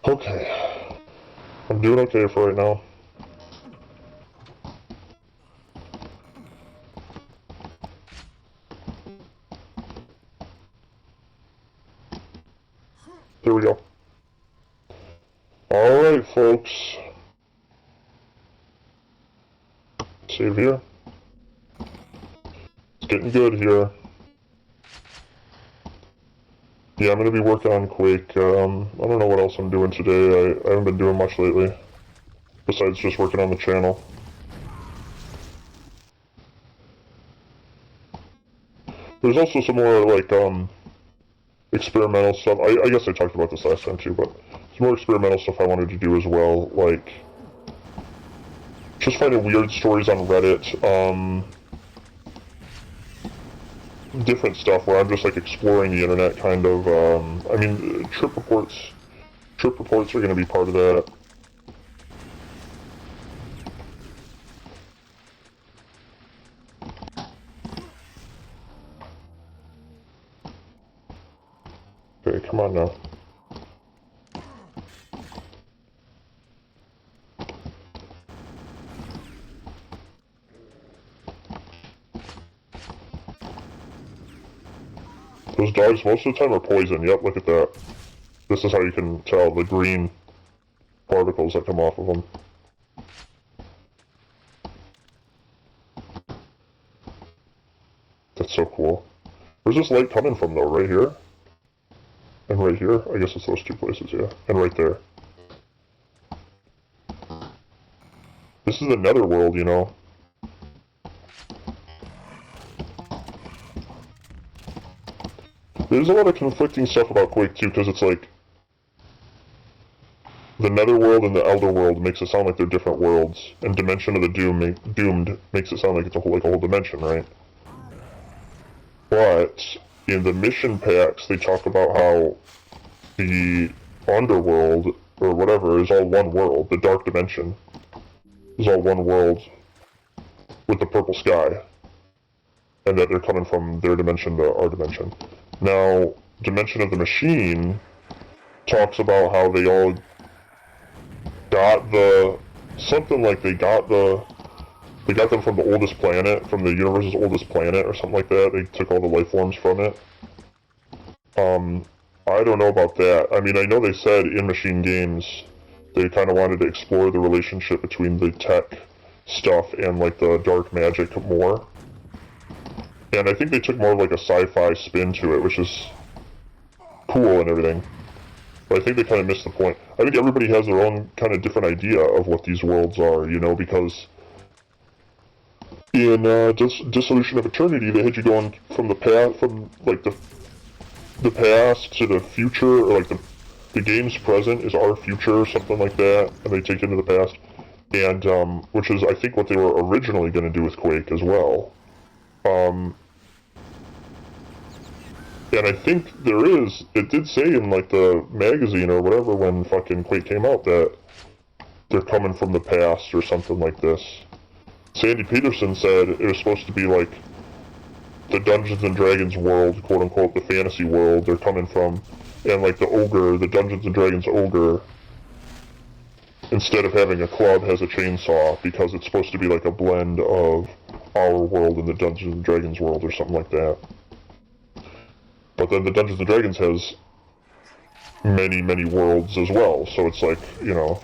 Speaker 1: Okay. I'm doing okay for right now. Here we go. Alright, folks. Save here. It's getting good here. Yeah, I'm gonna be working on Quake. I don't know what else I'm doing today. I haven't been doing much lately. Besides just working on the channel. There's also some more, like, experimental stuff. I guess I talked about this last time too, but some more experimental stuff I wanted to do as well. Like, just finding weird stories on Reddit. Different stuff where I'm just, like, exploring the internet, kind of. I mean, trip reports. Trip reports are going to be part of that. Okay, come on now. Those dogs most of the time are poison. Yep, look at that. This is how you can tell the green particles that come off of them. That's so cool. Where's this light coming from though? Right here? And right here? I guess it's those two places, yeah. And right there. This is the Nether world, you know. There's a lot of conflicting stuff about Quake too, because it's like... the Netherworld and the Elder World makes it sound like they're different worlds, and Dimension of the Doomed makes it sound like it's a whole dimension, right? But in the mission packs, they talk about how the Underworld, or whatever, is all one world. The Dark Dimension is all one world with the purple sky. And that they're coming from their dimension to our dimension. Now, Dimension of the Machine talks about how they all got something like they got them from the oldest planet, from the universe's oldest planet, or something like that. They took all the life forms from it. I don't know about that. I mean, I know they said in Machine Games they kind of wanted to explore the relationship between the tech stuff and, like, the dark magic more. And I think they took more of, like, a sci-fi spin to it, which is cool and everything. But I think they kind of missed the point. I think everybody has their own kind of different idea of what these worlds are, you know, because in Dissolution of Eternity, they had you going from the past, from, like, the past to the future, or, like, the game's present is our future, or something like that, and they take you into the past. And, which is, I think, what they were originally going to do with Quake as well. And I think it did say in, like, the magazine or whatever when fucking Quake came out that they're coming from the past or something like this. Sandy Peterson said it was supposed to be, like, the Dungeons and Dragons world, quote-unquote, the fantasy world they're coming from, and, like, the Dungeons and Dragons ogre, instead of having a club, has a chainsaw, because it's supposed to be, like, a blend of our world and the Dungeons and Dragons world or something like that. But then the Dungeons & Dragons has many, many worlds as well, so it's like, you know.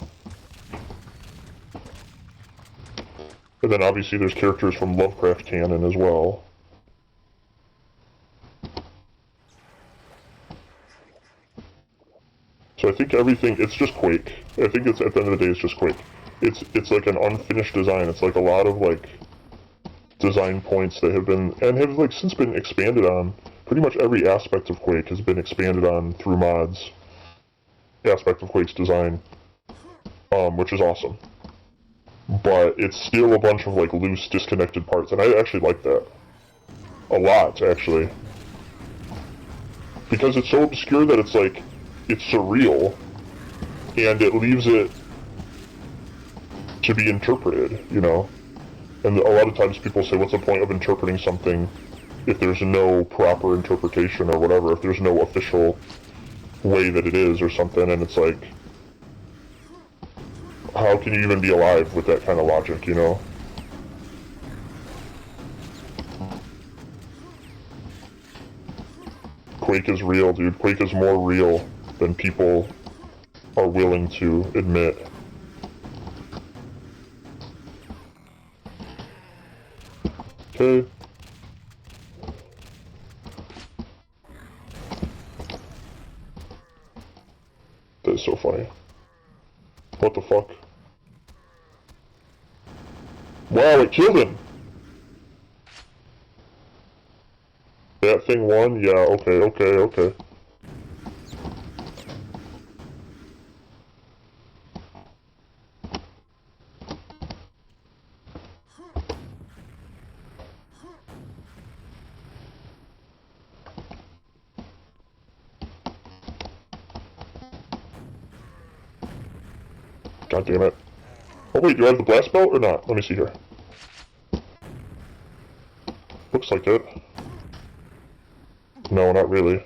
Speaker 1: And then obviously there's characters from Lovecraft canon as well. So I think everything, it's just Quake. I think it's, at the end of the day, it's just Quake. It's like an unfinished design. It's like a lot of, like, design points that have been, and have, like, since been expanded on. Pretty much every aspect of Quake has been expanded on through mods. Aspect of Quake's design, which is awesome. But it's still a bunch of, like, loose, disconnected parts, and I actually like that. A lot, actually. Because it's so obscure that it's, like, it's surreal, and it leaves it to be interpreted, you know? And a lot of times people say, what's the point of interpreting something if there's no proper interpretation or whatever, if there's no official way that it is or something, and it's like, how can you even be alive with that kind of logic, you know? Quake is real, dude. Quake is more real than people are willing to admit. Okay. That is so funny. What the fuck? Wow, it killed him! That thing won? Yeah, okay. God damn it. Oh wait, do I have the blast belt or not? Let me see here. Looks like it. No, not really.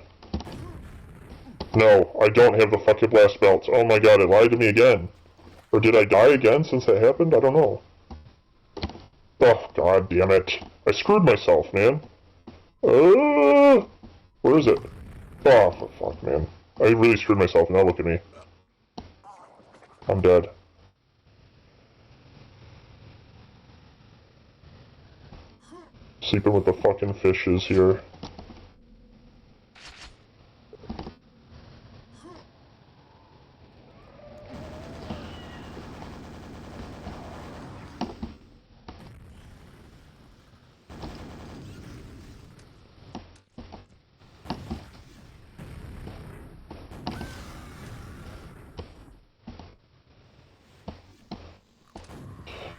Speaker 1: No, I don't have the fucking blast belt. Oh my god, it lied to me again. Or did I die again since that happened? I don't know. Oh, god damn it. I screwed myself, man. Where is it? Oh, for fuck, man. I really screwed myself, now look at me. I'm dead. Sleeping with the fucking fishes here.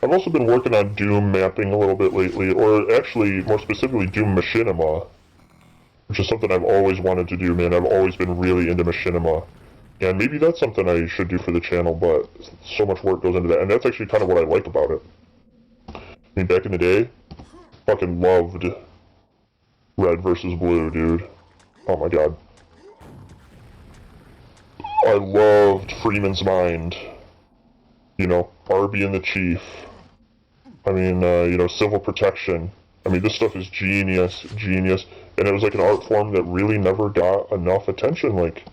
Speaker 1: I've also been working on Doom mapping a little bit lately, or actually, more specifically, Doom Machinima, which is something I've always wanted to do, man. I've always been really into Machinima. And maybe that's something I should do for the channel, but so much work goes into that, and that's actually kind of what I like about it. I mean, back in the day, fucking loved Red versus Blue, dude. Oh my god. I loved Freeman's Mind. You know, Arby and the Chief. I mean, you know, Civil Protection. I mean, this stuff is genius, genius. And it was like an art form that really never got enough attention. Like,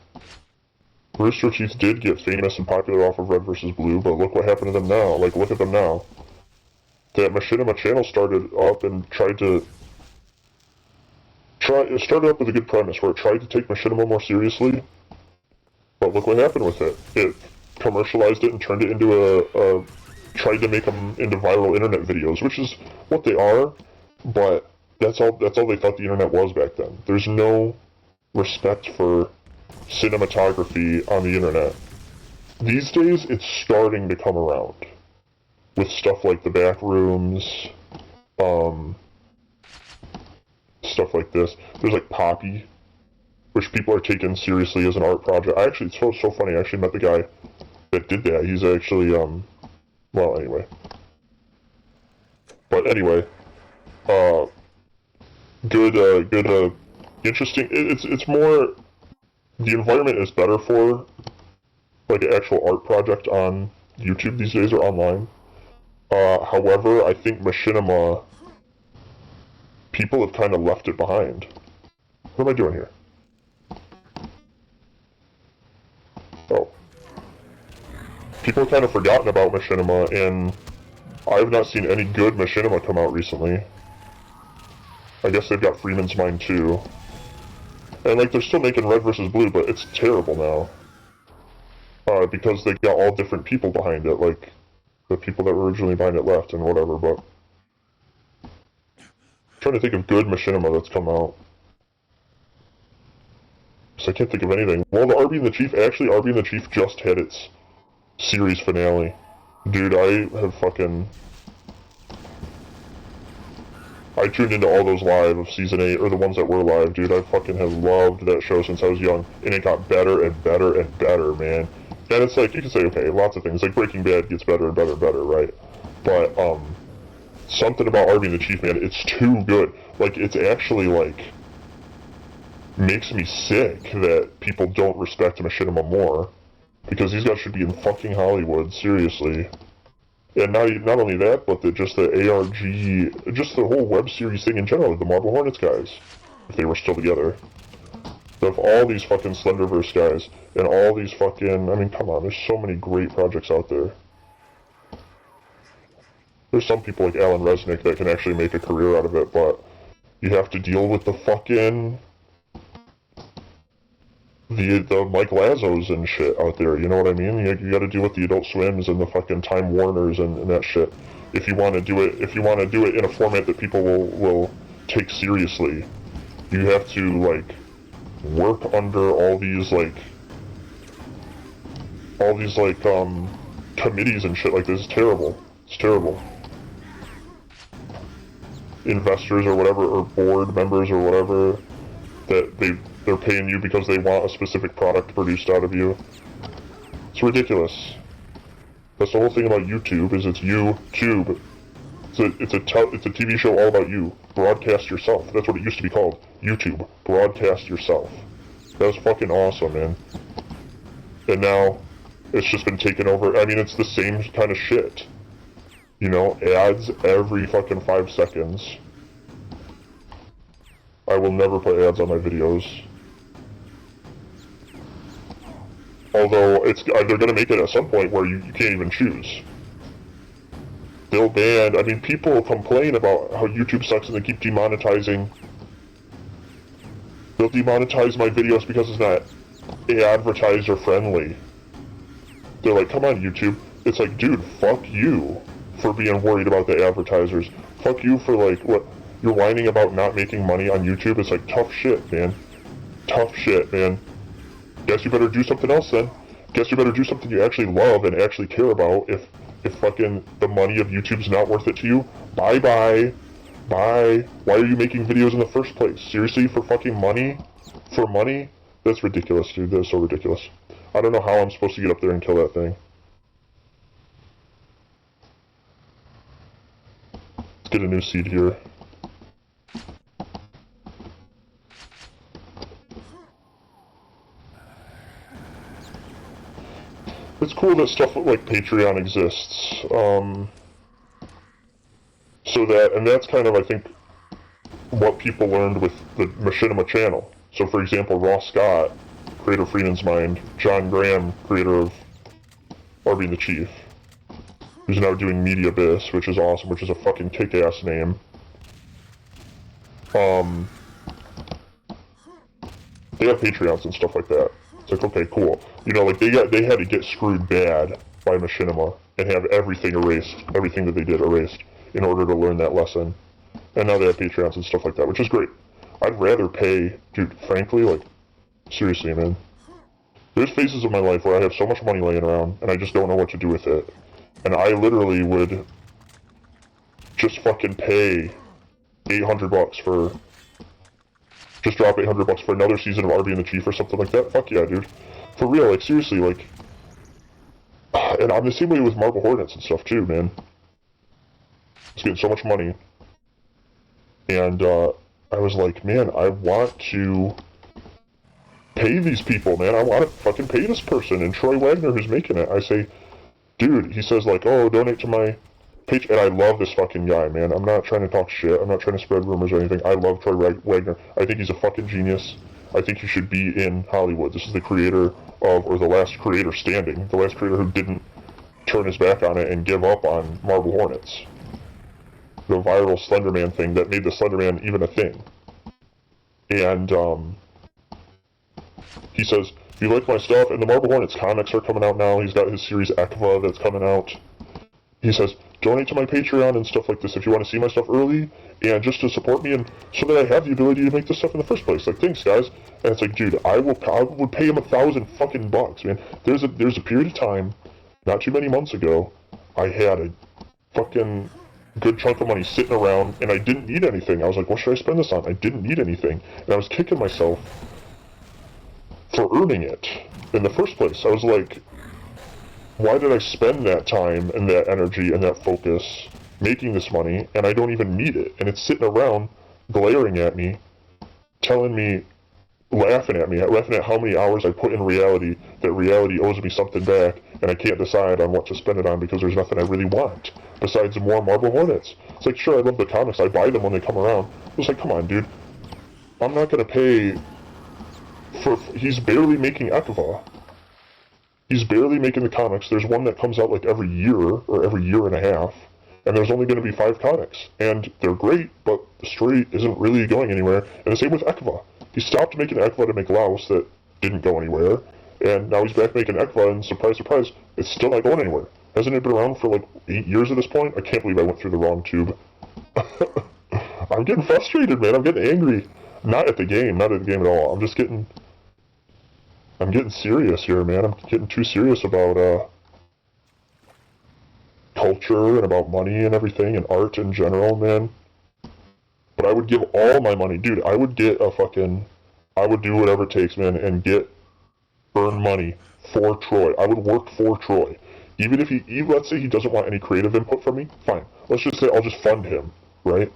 Speaker 1: Rooster Teeth did get famous and popular off of Red vs. Blue, but look what happened to them now. Like, look at them now. That Machinima channel started up and it started up with a good premise where it tried to take Machinima more seriously, but look what happened with it. It commercialized it and turned it into tried to make them into viral internet videos, which is what they are, but that's all they thought the internet was back then. There's no respect for cinematography on the internet. These days, it's starting to come around with stuff like the back rooms, stuff like this. There's like Poppy, which people are taking seriously as an art project. It's so funny. I actually met the guy that did that. He's actually, well, anyway. But anyway, interesting. It's more, the environment is better for, like, an actual art project on YouTube these days or online. However, I think Machinima, people have kind of left it behind. What am I doing here? Oh. People have kind of forgotten about Machinima, and I've not seen any good Machinima come out recently. I guess they've got Freeman's Mind too. And like, they're still making Red vs. Blue, but it's terrible now. Because they got all different people behind it, like, the people that were originally behind it left and whatever, but... I'm trying to think of good Machinima that's come out. Because I can't think of anything. Well, the Arby and the Chief, actually, Arby and the Chief just had its series finale. Dude, I tuned into all those live of Season 8, or the ones that were live, dude. I fucking have loved that show since I was young. And it got better and better and better, man. And it's like, you can say, okay, lots of things. Like, Breaking Bad gets better and better and better, right? But, something about Arby and the Chief, man, it's too good. Like, it's actually, like, makes me sick that people don't respect Machinima more. Because these guys should be in fucking Hollywood, seriously. And not only that, but just the ARG, just the whole web series thing in general, the Marble Hornets guys, if they were still together. Of all these fucking Slenderverse guys, and all these fucking, I mean, come on, there's so many great projects out there. There's some people like Alan Resnick that can actually make a career out of it, but you have to deal with the fucking... the Mike Lazzos and shit out there, you know what I mean? You gotta deal with the Adult Swims and the fucking Time Warners and that shit. If you wanna do it in a format that people will take seriously, you have to, like, work under all these committees and shit like this. It's terrible. It's terrible. Investors or whatever, or board members or whatever, that they're paying you because they want a specific product produced out of you. It's ridiculous. That's the whole thing about YouTube, is it's YouTube. It's a TV show all about you. Broadcast yourself. That's what it used to be called. YouTube. Broadcast yourself. That was fucking awesome, man. And now, it's just been taken over. I mean, it's the same kind of shit. You know, ads every fucking 5 seconds. I will never put ads on my videos. Although, they're gonna make it at some point where you can't even choose. They'll ban, I mean, people complain about how YouTube sucks and they keep demonetizing. They'll demonetize my videos because it's not advertiser friendly. They're like, come on YouTube. It's like, dude, fuck you for being worried about the advertisers. Fuck you for, like, what, you're whining about not making money on YouTube. It's like, tough shit, man. Tough shit, man. Guess you better do something else then. Guess you better do something you actually love and actually care about if if fucking the money of YouTube's not worth it to you, bye-bye. Bye. Why are you making videos in the first place? Seriously, for fucking money? For money? That's ridiculous, dude. That's so ridiculous. I don't know how I'm supposed to get up there and kill that thing. Let's get a new seed here. It's cool that stuff like Patreon exists. So that, and that's kind of, I think, what people learned with the Machinima channel. So, for example, Ross Scott, creator of Freeman's Mind, John Graham, creator of RB and the Chief, who's now doing Media Abyss, which is awesome, which is a fucking kick-ass name. They have Patreons and stuff like that. It's like, okay, cool. You know, like, they had to get screwed bad by Machinima and have everything erased, everything that they did erased, in order to learn that lesson. And now they have Patreons and stuff like that, which is great. I'd rather pay, dude, frankly, like, seriously, man. There's phases of my life where I have so much money laying around, and I just don't know what to do with it. And I literally would just fucking pay $800 for, just drop $800 for another season of RB and the Chief or something like that. Fuck yeah, dude. For real, like, seriously, like, and I'm the same way with Marble Hornets and stuff too, man. It's getting so much money. And, I was like, man, I want to pay these people, man. I want to fucking pay this person. And Troy Wagner, who's making it, I say, dude, he says, like, oh, donate to my page. And I love this fucking guy, man. I'm not trying to talk shit. I'm not trying to spread rumors or anything. I love Troy Wagner. I think he's a fucking genius. I think he should be in Hollywood. This is the creator of, or the last creator standing, the last creator who didn't turn his back on it and give up on Marble Hornets. The viral Slenderman thing that made the Slenderman even a thing. And, he says, if you like my stuff, and the Marble Hornets comics are coming out now, he's got his series Ekva that's coming out. He says, donate to my Patreon and stuff like this if you want to see my stuff early, and just to support me, and so that I have the ability to make this stuff in the first place. Like, thanks, guys. And it's like, dude, I would pay him $1,000 fucking bucks, man. There's a period of time, not too many months ago, I had a fucking good chunk of money sitting around, and I didn't need anything. I was like, what should I spend this on? I didn't need anything. And I was kicking myself for earning it in the first place. I was like, why did I spend that time and that energy and that focus making this money, and I don't even need it? And it's sitting around, glaring at me, telling me, laughing at how many hours I put in reality, that reality owes me something back, and I can't decide on what to spend it on because there's nothing I really want besides more Marble Hornets. It's like, sure, I love the comics, I buy them when they come around. It's like, come on, dude. I'm not gonna pay for, he's barely making Ekva. He's barely making the comics. There's one that comes out like every year, or every year and a half, and there's only gonna be 5 comics. And they're great, but the story isn't really going anywhere. And the same with Ekva. He stopped making Ekva to make Laos that didn't go anywhere, and now he's back making Ekva, and surprise, surprise, it's still not going anywhere. Hasn't it been around for like 8 years at this point? I can't believe I went through the wrong tube. I'm getting frustrated, man. I'm getting angry. Not at the game at all. I'm getting serious here, man. I'm getting too serious about, culture and about money and everything, and art in general, man. But I would give all my money, dude. I would do whatever it takes, man, and earn money for Troy. I would work for Troy. Even if let's say he doesn't want any creative input from me, fine. Let's just say I'll just fund him, right?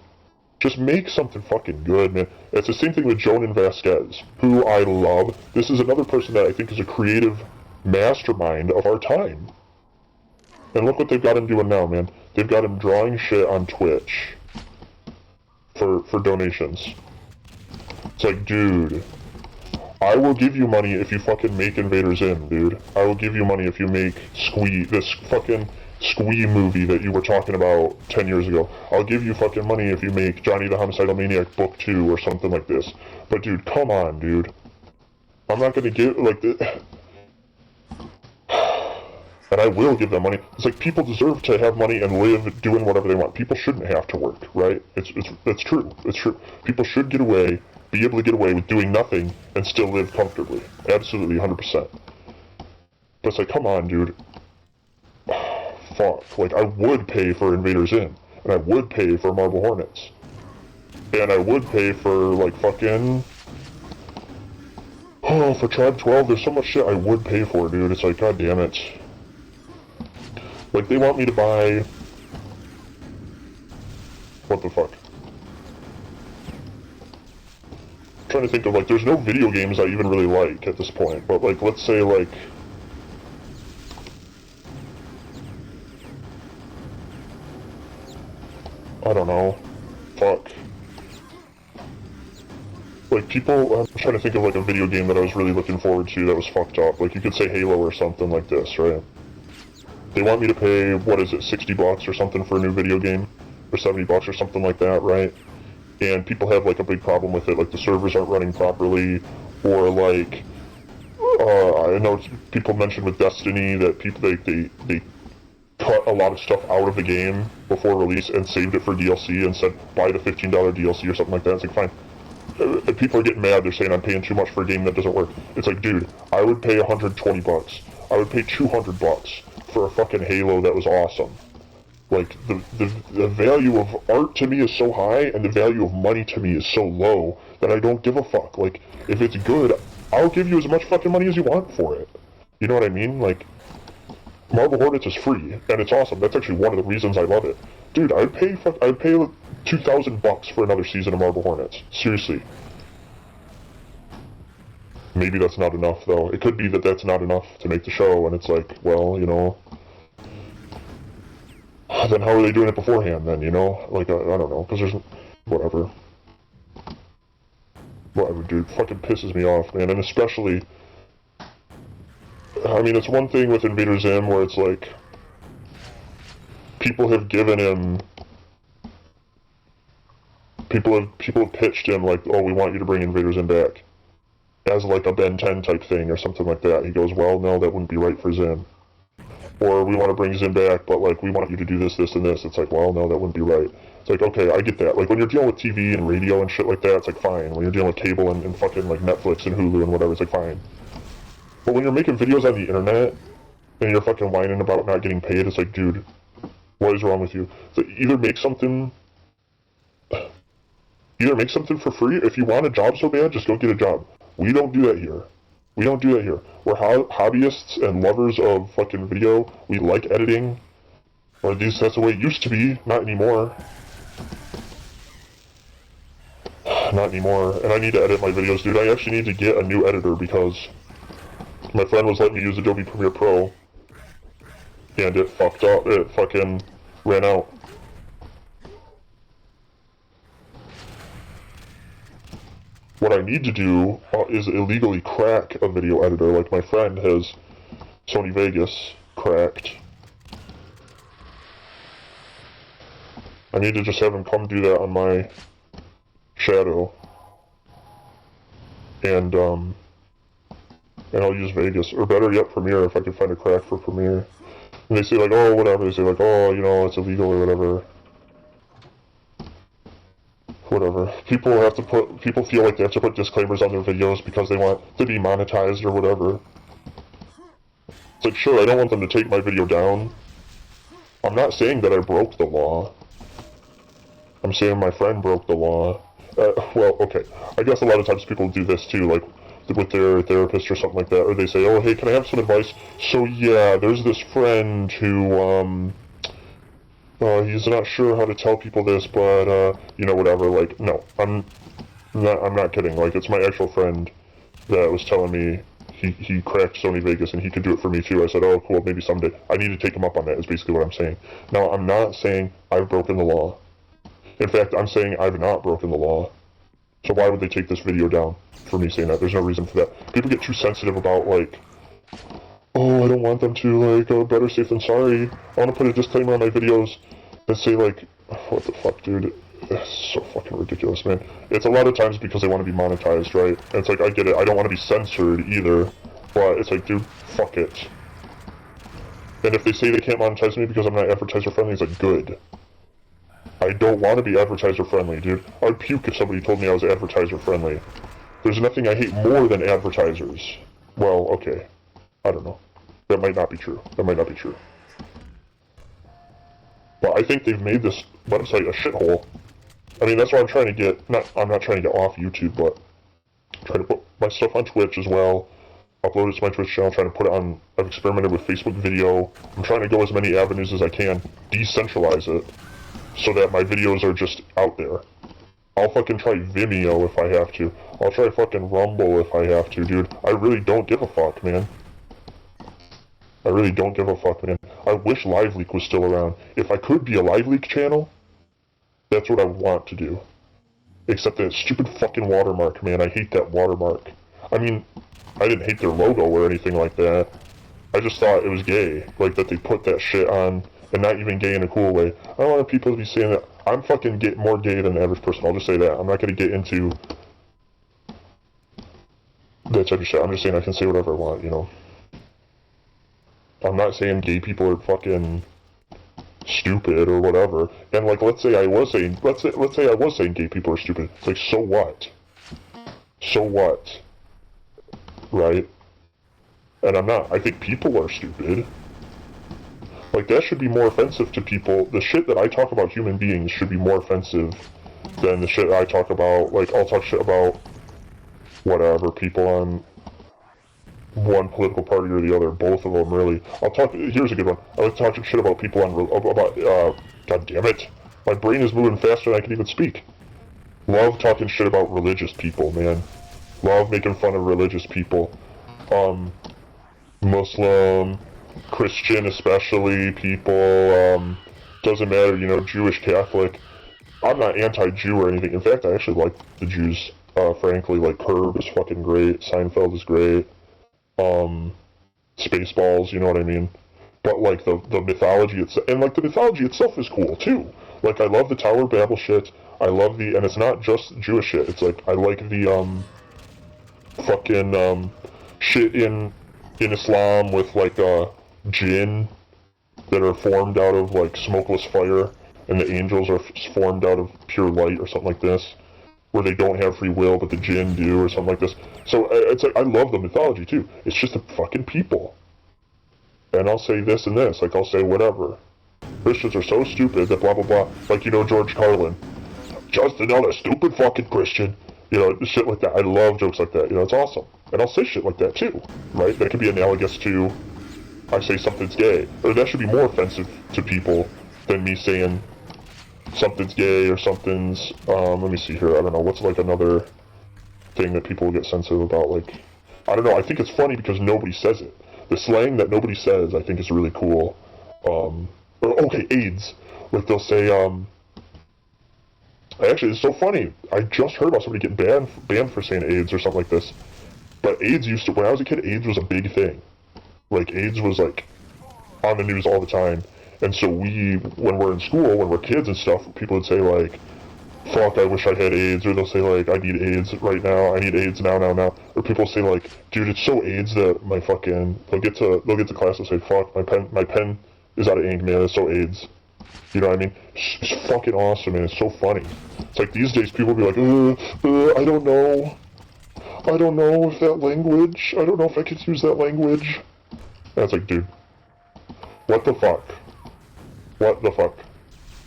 Speaker 1: Just make something fucking good, man. It's the same thing with Jonan Vasquez, who I love. This is another person that I think is a creative mastermind of our time. And look what they've got him doing now, man. They've got him drawing shit on Twitch for donations. It's like, dude, I will give you money if you fucking make Invaders In, dude. I will give you money if you make this fucking Squee movie that you were talking about 10 years ago. I'll give you fucking money if you make Johnny the Homicidal Maniac Book 2 or something like this. But dude, come on, dude. I'm not gonna give, like, and I will give them money. It's like, people deserve to have money and live doing whatever they want. People shouldn't have to work, right? It's true. It's true. People should be able to get away with doing nothing and still live comfortably. Absolutely, 100%. But it's like, come on, dude. fuck. Like, I would pay for Invader Zim, and I would pay for Marble Hornets. And I would pay for, like, fucking... Oh, for Tribe 12, there's so much shit I would pay for, dude. It's like, god damn it. Like, they want me to buy... What the fuck? I'm trying to think of, like, there's no video games I even really like at this point, but, like, let's say, like... I don't know. Fuck. Like, people, I'm trying to think of, like, a video game that I was really looking forward to that was fucked up. Like, you could say Halo or something like this, right? They want me to pay, what is it, 60 bucks or something for a new video game? Or 70 bucks or something like that, right? And people have, like, a big problem with it, like, the servers aren't running properly, or, like, I know people mentioned with Destiny that people, they cut a lot of stuff out of the game before release and saved it for DLC and said, buy the $15 DLC or something like that. It's like, fine. People are getting mad, they're saying I'm paying too much for a game that doesn't work. It's like, dude, I would pay 120 bucks. I would pay 200 bucks for a fucking Halo that was awesome. Like, the value of art to me is so high, and the value of money to me is so low, that I don't give a fuck. Like, if it's good, I'll give you as much fucking money as you want for it. You know what I mean? Like, Marble Hornets is free, and it's awesome. That's actually one of the reasons I love it. Dude, I'd pay like 2,000 bucks for another season of Marble Hornets. Seriously. Maybe that's not enough, though. It could be that that's not enough to make the show, and it's like, well, you know... Then how are they doing it beforehand, then, you know? Like, I don't know, because there's... Whatever. Whatever, dude. Fucking pisses me off, man, and especially... I mean, it's one thing with Invader Zim where it's like... People have given him... People have pitched him like, oh, we want you to bring Invader Zim back. As like a Ben 10 type thing or something like that. He goes, well, no, that wouldn't be right for Zim. Or we want to bring Zim back, but like, we want you to do this, this, and this. It's like, well, no, that wouldn't be right. It's like, okay, I get that. Like, when you're dealing with TV and radio and shit like that, it's like, fine. When you're dealing with cable and fucking like Netflix and Hulu and whatever, it's like, fine. But when you're making videos on the internet, and you're fucking whining about not getting paid, it's like, dude, what is wrong with you? It's like, either make something for free. If you want a job so bad, just go get a job. We don't do that here. We don't do that here. We're hobbyists and lovers of fucking video. We like editing. Or at least that's the way it used to be. Not anymore. Not anymore. And I need to edit my videos, dude. I actually need to get a new editor because my friend was letting me use Adobe Premiere Pro. And it fucked up. It fucking ran out. What I need to do is illegally crack a video editor, like my friend has Sony Vegas cracked. I need to just have him come do that on my Shadow. And I'll use Vegas, or better yet, Premiere, if I can find a crack for Premiere. And they say like, oh, whatever, they say like, oh, you know, it's illegal or whatever. Whatever. People feel like they have to put disclaimers on their videos because they want to be monetized or whatever. It's like, sure, I don't want them to take my video down. I'm not saying that I broke the law. I'm saying my friend broke the law. Well, okay. I guess a lot of times people do this too, like with their therapist or something like that, or they say, oh, hey, can I have some advice? So yeah, there's this friend who, he's not sure how to tell people this, but, you know, whatever, like, no, I'm not kidding, like, it's my actual friend that was telling me he cracked Sony Vegas and he could do it for me too. I said, oh, cool, maybe someday. I need to take him up on that, is basically what I'm saying. Now, I'm not saying I've broken the law. In fact, I'm saying I've not broken the law. So why would they take this video down for me saying that? There's no reason for that. People get too sensitive about, like, oh, I don't want them to, like, oh, better safe than sorry. I want to put a disclaimer on my videos and say, like, what the fuck, dude? It's so fucking ridiculous, man. It's a lot of times because they want to be monetized, right? And it's like, I get it. I don't want to be censored either. But it's like, dude, fuck it. And if they say they can't monetize me because I'm not advertiser friendly, it's like, good. I don't want to be advertiser friendly, dude. I'd puke if somebody told me I was advertiser friendly. There's nothing I hate more than advertisers. Well, okay. I don't know. That might not be true. That might not be true. But I think they've made this website a shithole. I mean, that's why I'm trying to get, I'm not trying to get off YouTube, but I'm trying to put my stuff on Twitch as well. Upload it to my Twitch channel, trying to put it on, I've experimented with Facebook video. I'm trying to go as many avenues as I can, decentralize it, so that my videos are just out there. I'll fucking try Vimeo if I have to. I'll try fucking Rumble if I have to, dude. I really don't give a fuck, man. I really don't give a fuck, man. I wish LiveLeak was still around. If I could be a LiveLeak channel, that's what I would want to do. Except that stupid fucking watermark, man. I hate that watermark. I mean, I didn't hate their logo or anything like that. I just thought it was gay. Like, that they put that shit on, and not even gay in a cool way. I don't want people to be saying that. I'm fucking more gay than the average person. I'll just say that. I'm not gonna get into that type of shit. I'm just saying I can say whatever I want, you know? I'm not saying gay people are fucking stupid or whatever. And like, let's say I was saying gay people are stupid. It's like, so what? So what? Right? And I'm not. I think people are stupid. Like, that should be more offensive to people. The shit that I talk about human beings should be more offensive than the shit I talk about. Like, I'll talk shit about whatever, people on one political party or the other, both of them, really. Here's a good one. I like talking shit about people god damn it. My brain is moving faster than I can even speak. Love talking shit about religious people, man. Love making fun of religious people. Muslim, Christian especially, people, doesn't matter, you know, Jewish, Catholic. I'm not anti-Jew or anything. In fact, I actually like the Jews, frankly. Like, Curb is fucking great, Seinfeld is great. Spaceballs, you know what I mean? But, like, the mythology itself, and, like, the mythology itself is cool, too. Like, I love the Tower of Babel shit, I love and it's not just Jewish shit, it's like, I like the, shit in Islam with, like, jinn that are formed out of, like, smokeless fire, and the angels are formed out of pure light, or something like this. Where they don't have free will, but the jinn do, or something like this. So, it's like, I love the mythology, too. It's just the fucking people. And I'll say this and this, like, I'll say whatever. Christians are so stupid that blah blah blah, like, you know, George Carlin. Just another stupid fucking Christian. You know, shit like that. I love jokes like that, you know, it's awesome. And I'll say shit like that, too, right? That could be analogous to, I say something's gay. Or that should be more offensive to people than me saying something's gay or something's, let me see here, I don't know, what's like another thing that people get sensitive about, like, I don't know, I think it's funny because nobody says it. The slang that nobody says, I think, is really cool. Okay, AIDS. Like, they'll say, actually, it's so funny, I just heard about somebody getting banned for saying AIDS or something like this. But AIDS when I was a kid, AIDS was a big thing. Like, AIDS was, like, on the news all the time. And so when we're in school, when we're kids and stuff, people would say, like, fuck, I wish I had AIDS, or they'll say, like, I need AIDS right now, I need AIDS now. Or people say, like, dude, it's so AIDS that my fucking, they'll get to class and say, fuck, my pen is out of ink, man, it's so AIDS. You know what I mean? It's fucking awesome, man, it's so funny. It's like, these days, people will be like, I don't know if that language, I don't know if I could use that language. And it's like, dude, what the fuck? What the fuck?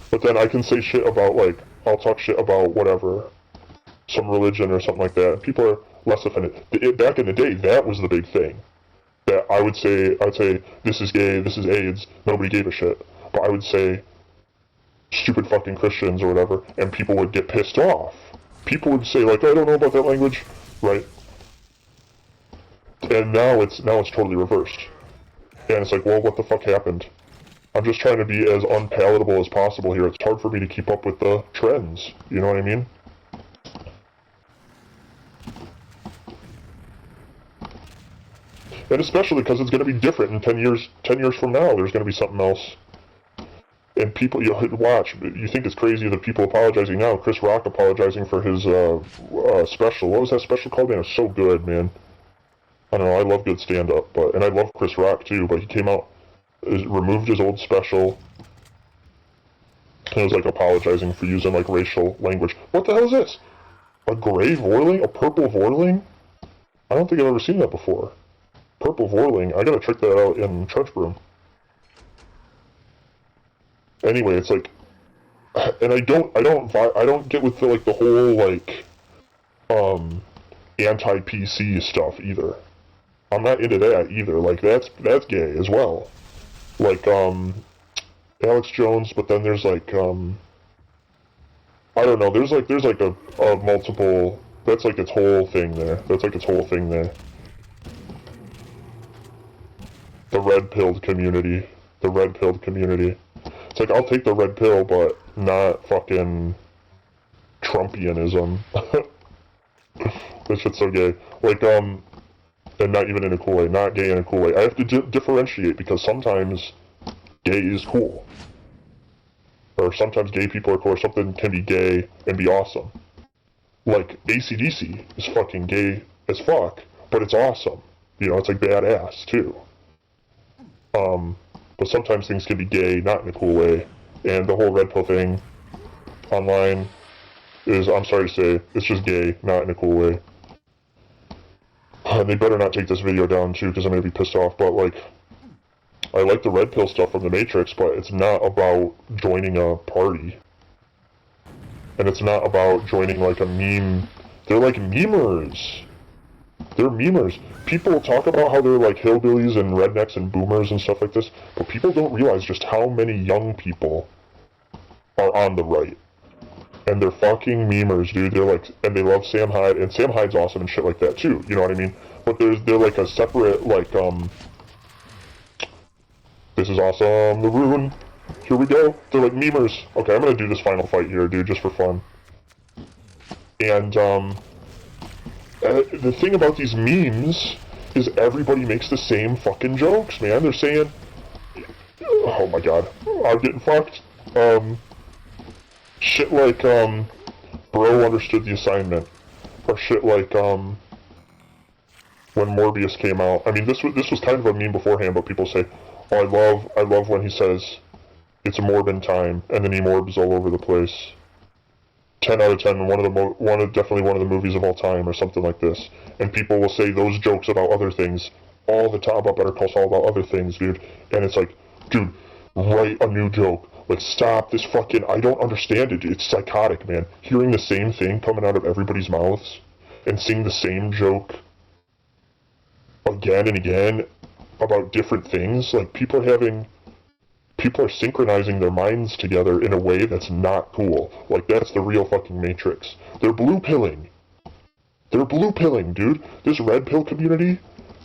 Speaker 1: But then I can say shit about, like, I'll talk shit about whatever, some religion or something like that, and people are less offended. Back in the day, that was the big thing. That I would say, this is gay, this is AIDS, nobody gave a shit. But I would say, stupid fucking Christians or whatever, and people would get pissed off. People would say, like, I don't know about that language, right? And now it's totally reversed. And it's like, well, what the fuck happened? I'm just trying to be as unpalatable as possible here. It's hard for me to keep up with the trends. You know what I mean? And especially because it's going to be different in 10 years. 10 years from now, there's going to be something else. And people, you watch, you think it's crazy that people apologizing now. Chris Rock apologizing for his special. What was that special called, man? It was so good, man. I don't know, I love good stand-up, and I love Chris Rock, too, but he came out, removed his old special, and was, like, apologizing for using, like, racial language. What the hell is this? A gray Vorling? A purple Vorling? I don't think I've ever seen that before. Purple Vorling. I gotta check that out in Trench Broom. Anyway, it's like, and I don't get with the, like, the whole, like, anti-PC stuff either. I'm not into that either. Like, that's gay as well. Like, Alex Jones, but then there's, like, I don't know, there's like a multiple, that's like its whole thing there. That's like its whole thing there. The red-pilled community. The red-pilled community. It's like, I'll take the red pill, but not fucking Trumpianism. That shit's so gay. Like, and not even in a cool way. Not gay in a cool way. I have to differentiate, because sometimes gay is cool. Or sometimes gay people are cool, or something can be gay and be awesome. Like, AC/DC is fucking gay as fuck, but it's awesome. You know, it's like badass, too. But sometimes things can be gay, not in a cool way. And the whole red pill thing online is, I'm sorry to say, it's just gay, not in a cool way. And they better not take this video down, too, because I'm going to be pissed off, but, like, I like the red pill stuff from the Matrix, but it's not about joining a party. And it's not about joining, like, a meme. They're, like, memers. They're memers. People talk about how they're, like, hillbillies and rednecks and boomers and stuff like this, but people don't realize just how many young people are on the right. And they're fucking memers, dude. They're, like, and they love Sam Hyde, and Sam Hyde's awesome and shit like that, too. You know what I mean? But they're, like, a separate, like, this is awesome, the Rune. Here we go. They're like memers. Okay, I'm gonna do this final fight here, dude, just for fun. And, the thing about these memes is everybody makes the same fucking jokes, man. They're saying, oh my god, I'm getting fucked. Shit like, bro understood the assignment. Or shit like, when Morbius came out. I mean, this was kind of a meme beforehand, but people say, oh, I love when he says, it's Morbin time, and then he morbs all over the place. 10 out of 10, definitely one of the movies of all time, or something like this. And people will say those jokes about other things all the time, about Better Call Saul, about other things, dude. And it's like, dude, write a new joke. Like, stop this fucking, I don't understand it, dude. It's psychotic, man. Hearing the same thing coming out of everybody's mouths, and seeing the same joke again and again about different things. Like, people are synchronizing their minds together in a way that's not cool. Like, that's the real fucking Matrix. They're blue-pilling. They're blue-pilling, dude. This red pill community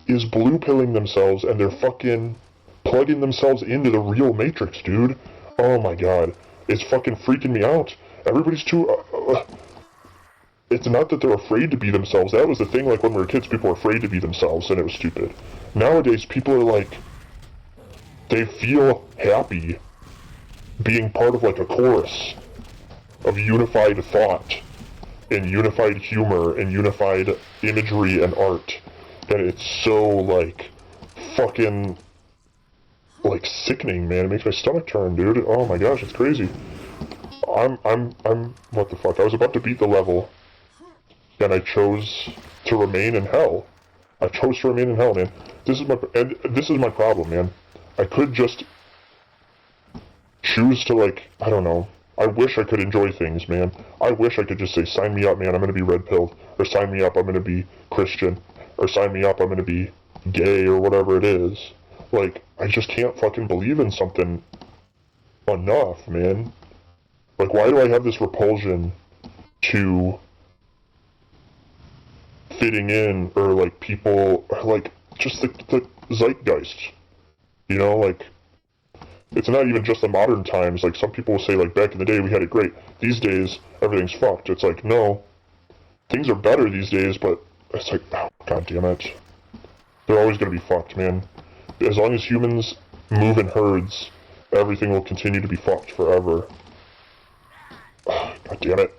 Speaker 1: is blue-pilling themselves, and they're fucking plugging themselves into the real Matrix, dude. Oh my god. It's fucking freaking me out. Everybody's too, it's not that they're afraid to be themselves. That was the thing, like, when we were kids, people were afraid to be themselves, and it was stupid. Nowadays, people are like, they feel happy being part of, like, a chorus of unified thought, and unified humor, and unified imagery and art. And it's so, like, fucking, like, sickening, man. It makes my stomach turn, dude. Oh my gosh, it's crazy. What the fuck? I was about to beat the level, and I chose to remain in hell. I chose to remain in hell, man. This is my problem, man. I could just choose to, like, I don't know. I wish I could enjoy things, man. I wish I could just say, sign me up, man, I'm gonna be red-pilled. Or sign me up, I'm gonna be Christian. Or sign me up, I'm gonna be gay, or whatever it is. Like, I just can't fucking believe in something enough, man. Like, why do I have this repulsion to fitting in, or, like, people, like, just the zeitgeist? You know, like, it's not even just the modern times. Like, some people will say, like, back in the day we had it great. These days, everything's fucked. It's like, no, things are better these days, but it's like, oh, god damn it. They're always gonna be fucked, man. As long as humans move in herds, everything will continue to be fucked forever. Oh, god damn it.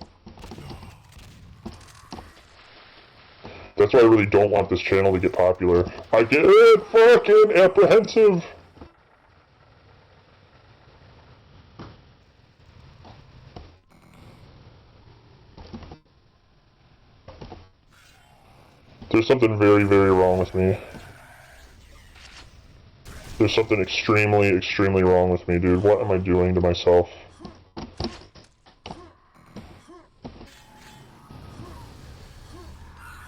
Speaker 1: That's why I really don't want this channel to get popular. I get fucking apprehensive. There's something very, very wrong with me. There's something extremely, extremely wrong with me, dude. What am I doing to myself?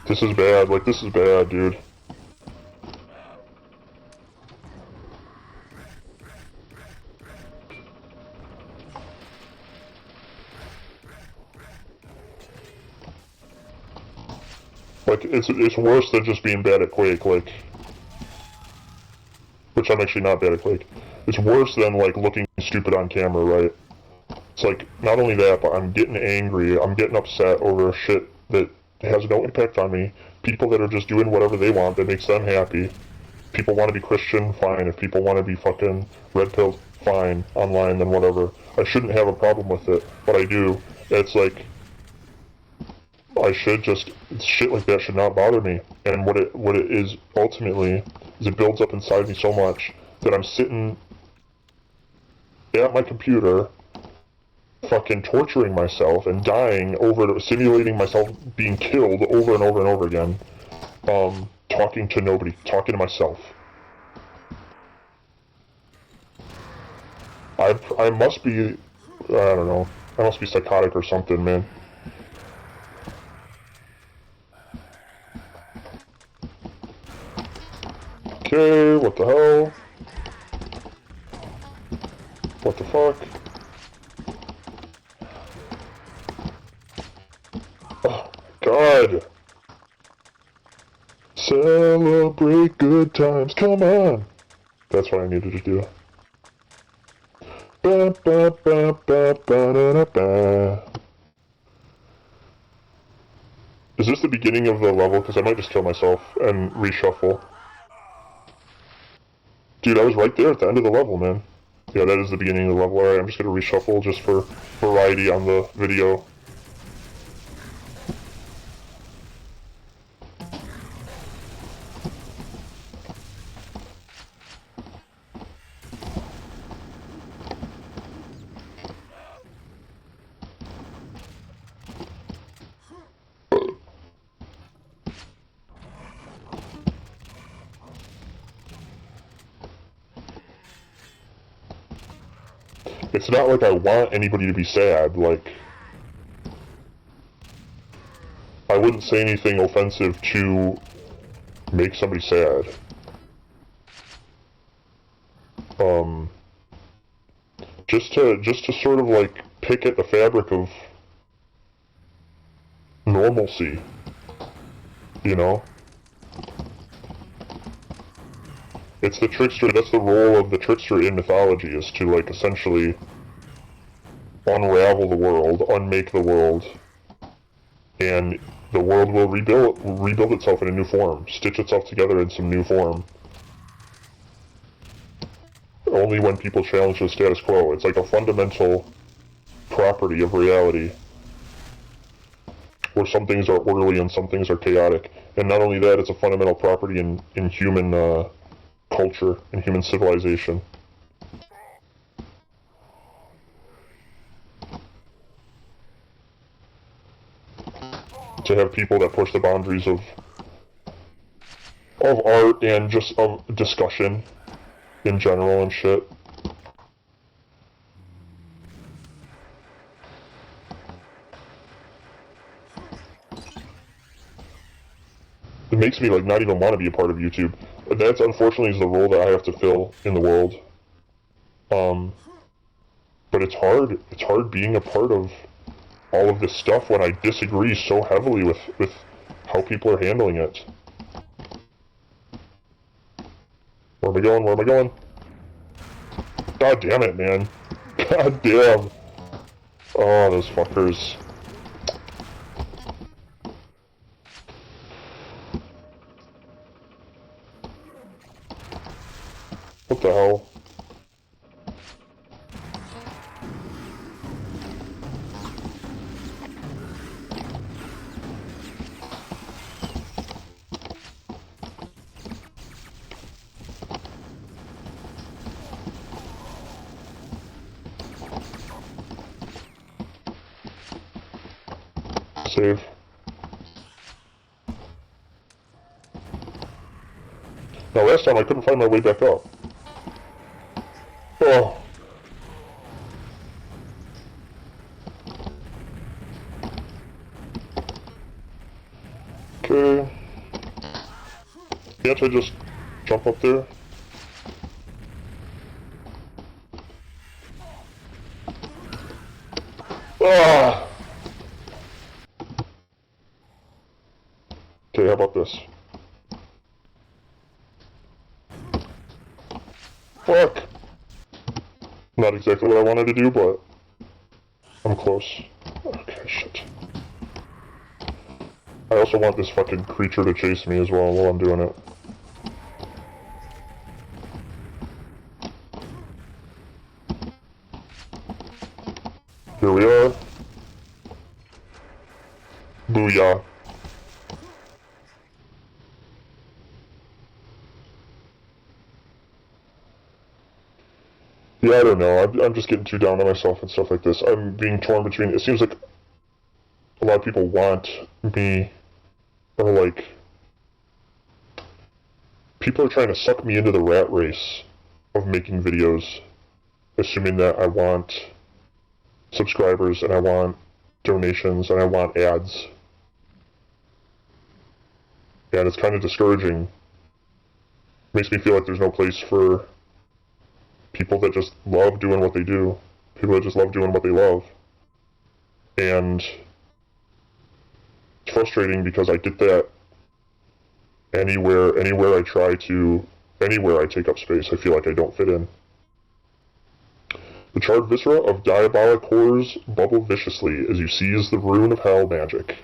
Speaker 1: This is bad. Like, this is bad, dude. Like, it's worse than just being bad at Quake, like... Which I'm actually not bad at Quake. It's worse than, like, looking stupid on camera, right? It's like, not only that, but I'm getting angry, I'm getting upset over shit that has no impact on me. People that are just doing whatever they want, that makes them happy. People want to be Christian, fine. If people want to be fucking red-pilled, fine. Online, then whatever. I shouldn't have a problem with it, but I do. It's like... I should just... Shit like that should not bother me. And what it is, ultimately, is it builds up inside me so much that I'm sitting at my computer fucking torturing myself and dying over simulating myself being killed over and over and over again. Talking to nobody, talking to myself. I must be, I don't know, I must be psychotic or something, man. Okay, what the hell? What the fuck? Oh, God! Celebrate good times, come on! That's what I needed to do. Ba, ba, ba, ba, ba, da, da, ba. Is this the beginning of the level? Because I might just kill myself and reshuffle. Dude, I was right there at the end of the level, man. Yeah, that is the beginning of the level. Alright, I'm just gonna reshuffle just for variety on the video. It's not like I want anybody to be sad, like... I wouldn't say anything offensive to make somebody sad. Just to sort of like pick at the fabric of normalcy, you know? It's the trickster, that's the role of the trickster in mythology, is to like essentially unravel the world, unmake the world, and the world will rebuild itself in a new form, stitch itself together in some new form. Only when people challenge the status quo. It's like a fundamental property of reality, where some things are orderly and some things are chaotic. And not only that, it's a fundamental property in human culture and human civilization. To have people that push the boundaries of art and just of discussion in general and shit. It makes me like not even want to be a part of YouTube. That's unfortunately is the role that I have to fill in the world. But it's hard being a part of all of this stuff when I disagree so heavily with how people are handling it. Where am I going? Where am I going? God damn it, man. God damn. Oh, those fuckers. What the hell? Save. Now last time I couldn't find my way back up. can't I just jump up there? Ah! Okay, how about this? Fuck! Not exactly what I wanted to do, but I'm close. Okay, shit. I also want this fucking creature to chase me as well while I'm doing it. Here we are. Booyah. Yeah, I don't know. I'm just getting too down on myself and stuff like this. I'm being torn between... It seems like a lot of people want me, or like... People are trying to suck me into the rat race of making videos, assuming that I want subscribers and I want donations and I want ads. And it's kind of discouraging. Makes me feel like there's no place for people that just love doing what they do. People that just love doing what they love. And it's frustrating because I get that anywhere I take up space, I feel like I don't fit in. The charred viscera of diabolic horrors bubble viciously as you seize the rune of hell magic.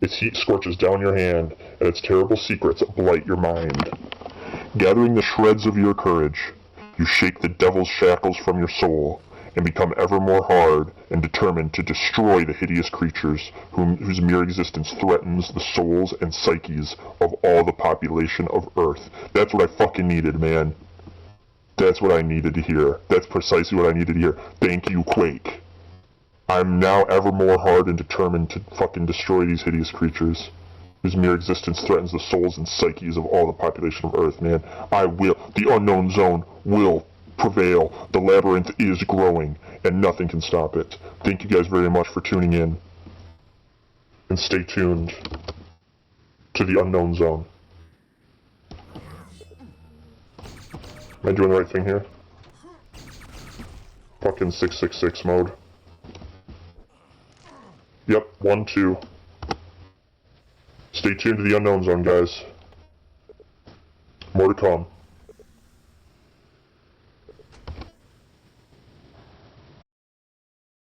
Speaker 1: Its heat scorches down your hand, and its terrible secrets blight your mind. Gathering the shreds of your courage, you shake the devil's shackles from your soul, and become ever more hard and determined to destroy the hideous creatures whose mere existence threatens the souls and psyches of all the population of Earth. That's what I fucking needed, man. That's what I needed to hear. That's precisely what I needed to hear. Thank you, Quake. I'm now ever more hard and determined to fucking destroy these hideous creatures whose mere existence threatens the souls and psyches of all the population of Earth, man. I will. The unknown zone will prevail. The labyrinth is growing, and nothing can stop it. Thank you guys very much for tuning in. And stay tuned to the unknown zone. Am I doing the right thing here? Fucking 666 mode. Yep, 1, 2. Stay tuned to the unknown zone, guys. More to come.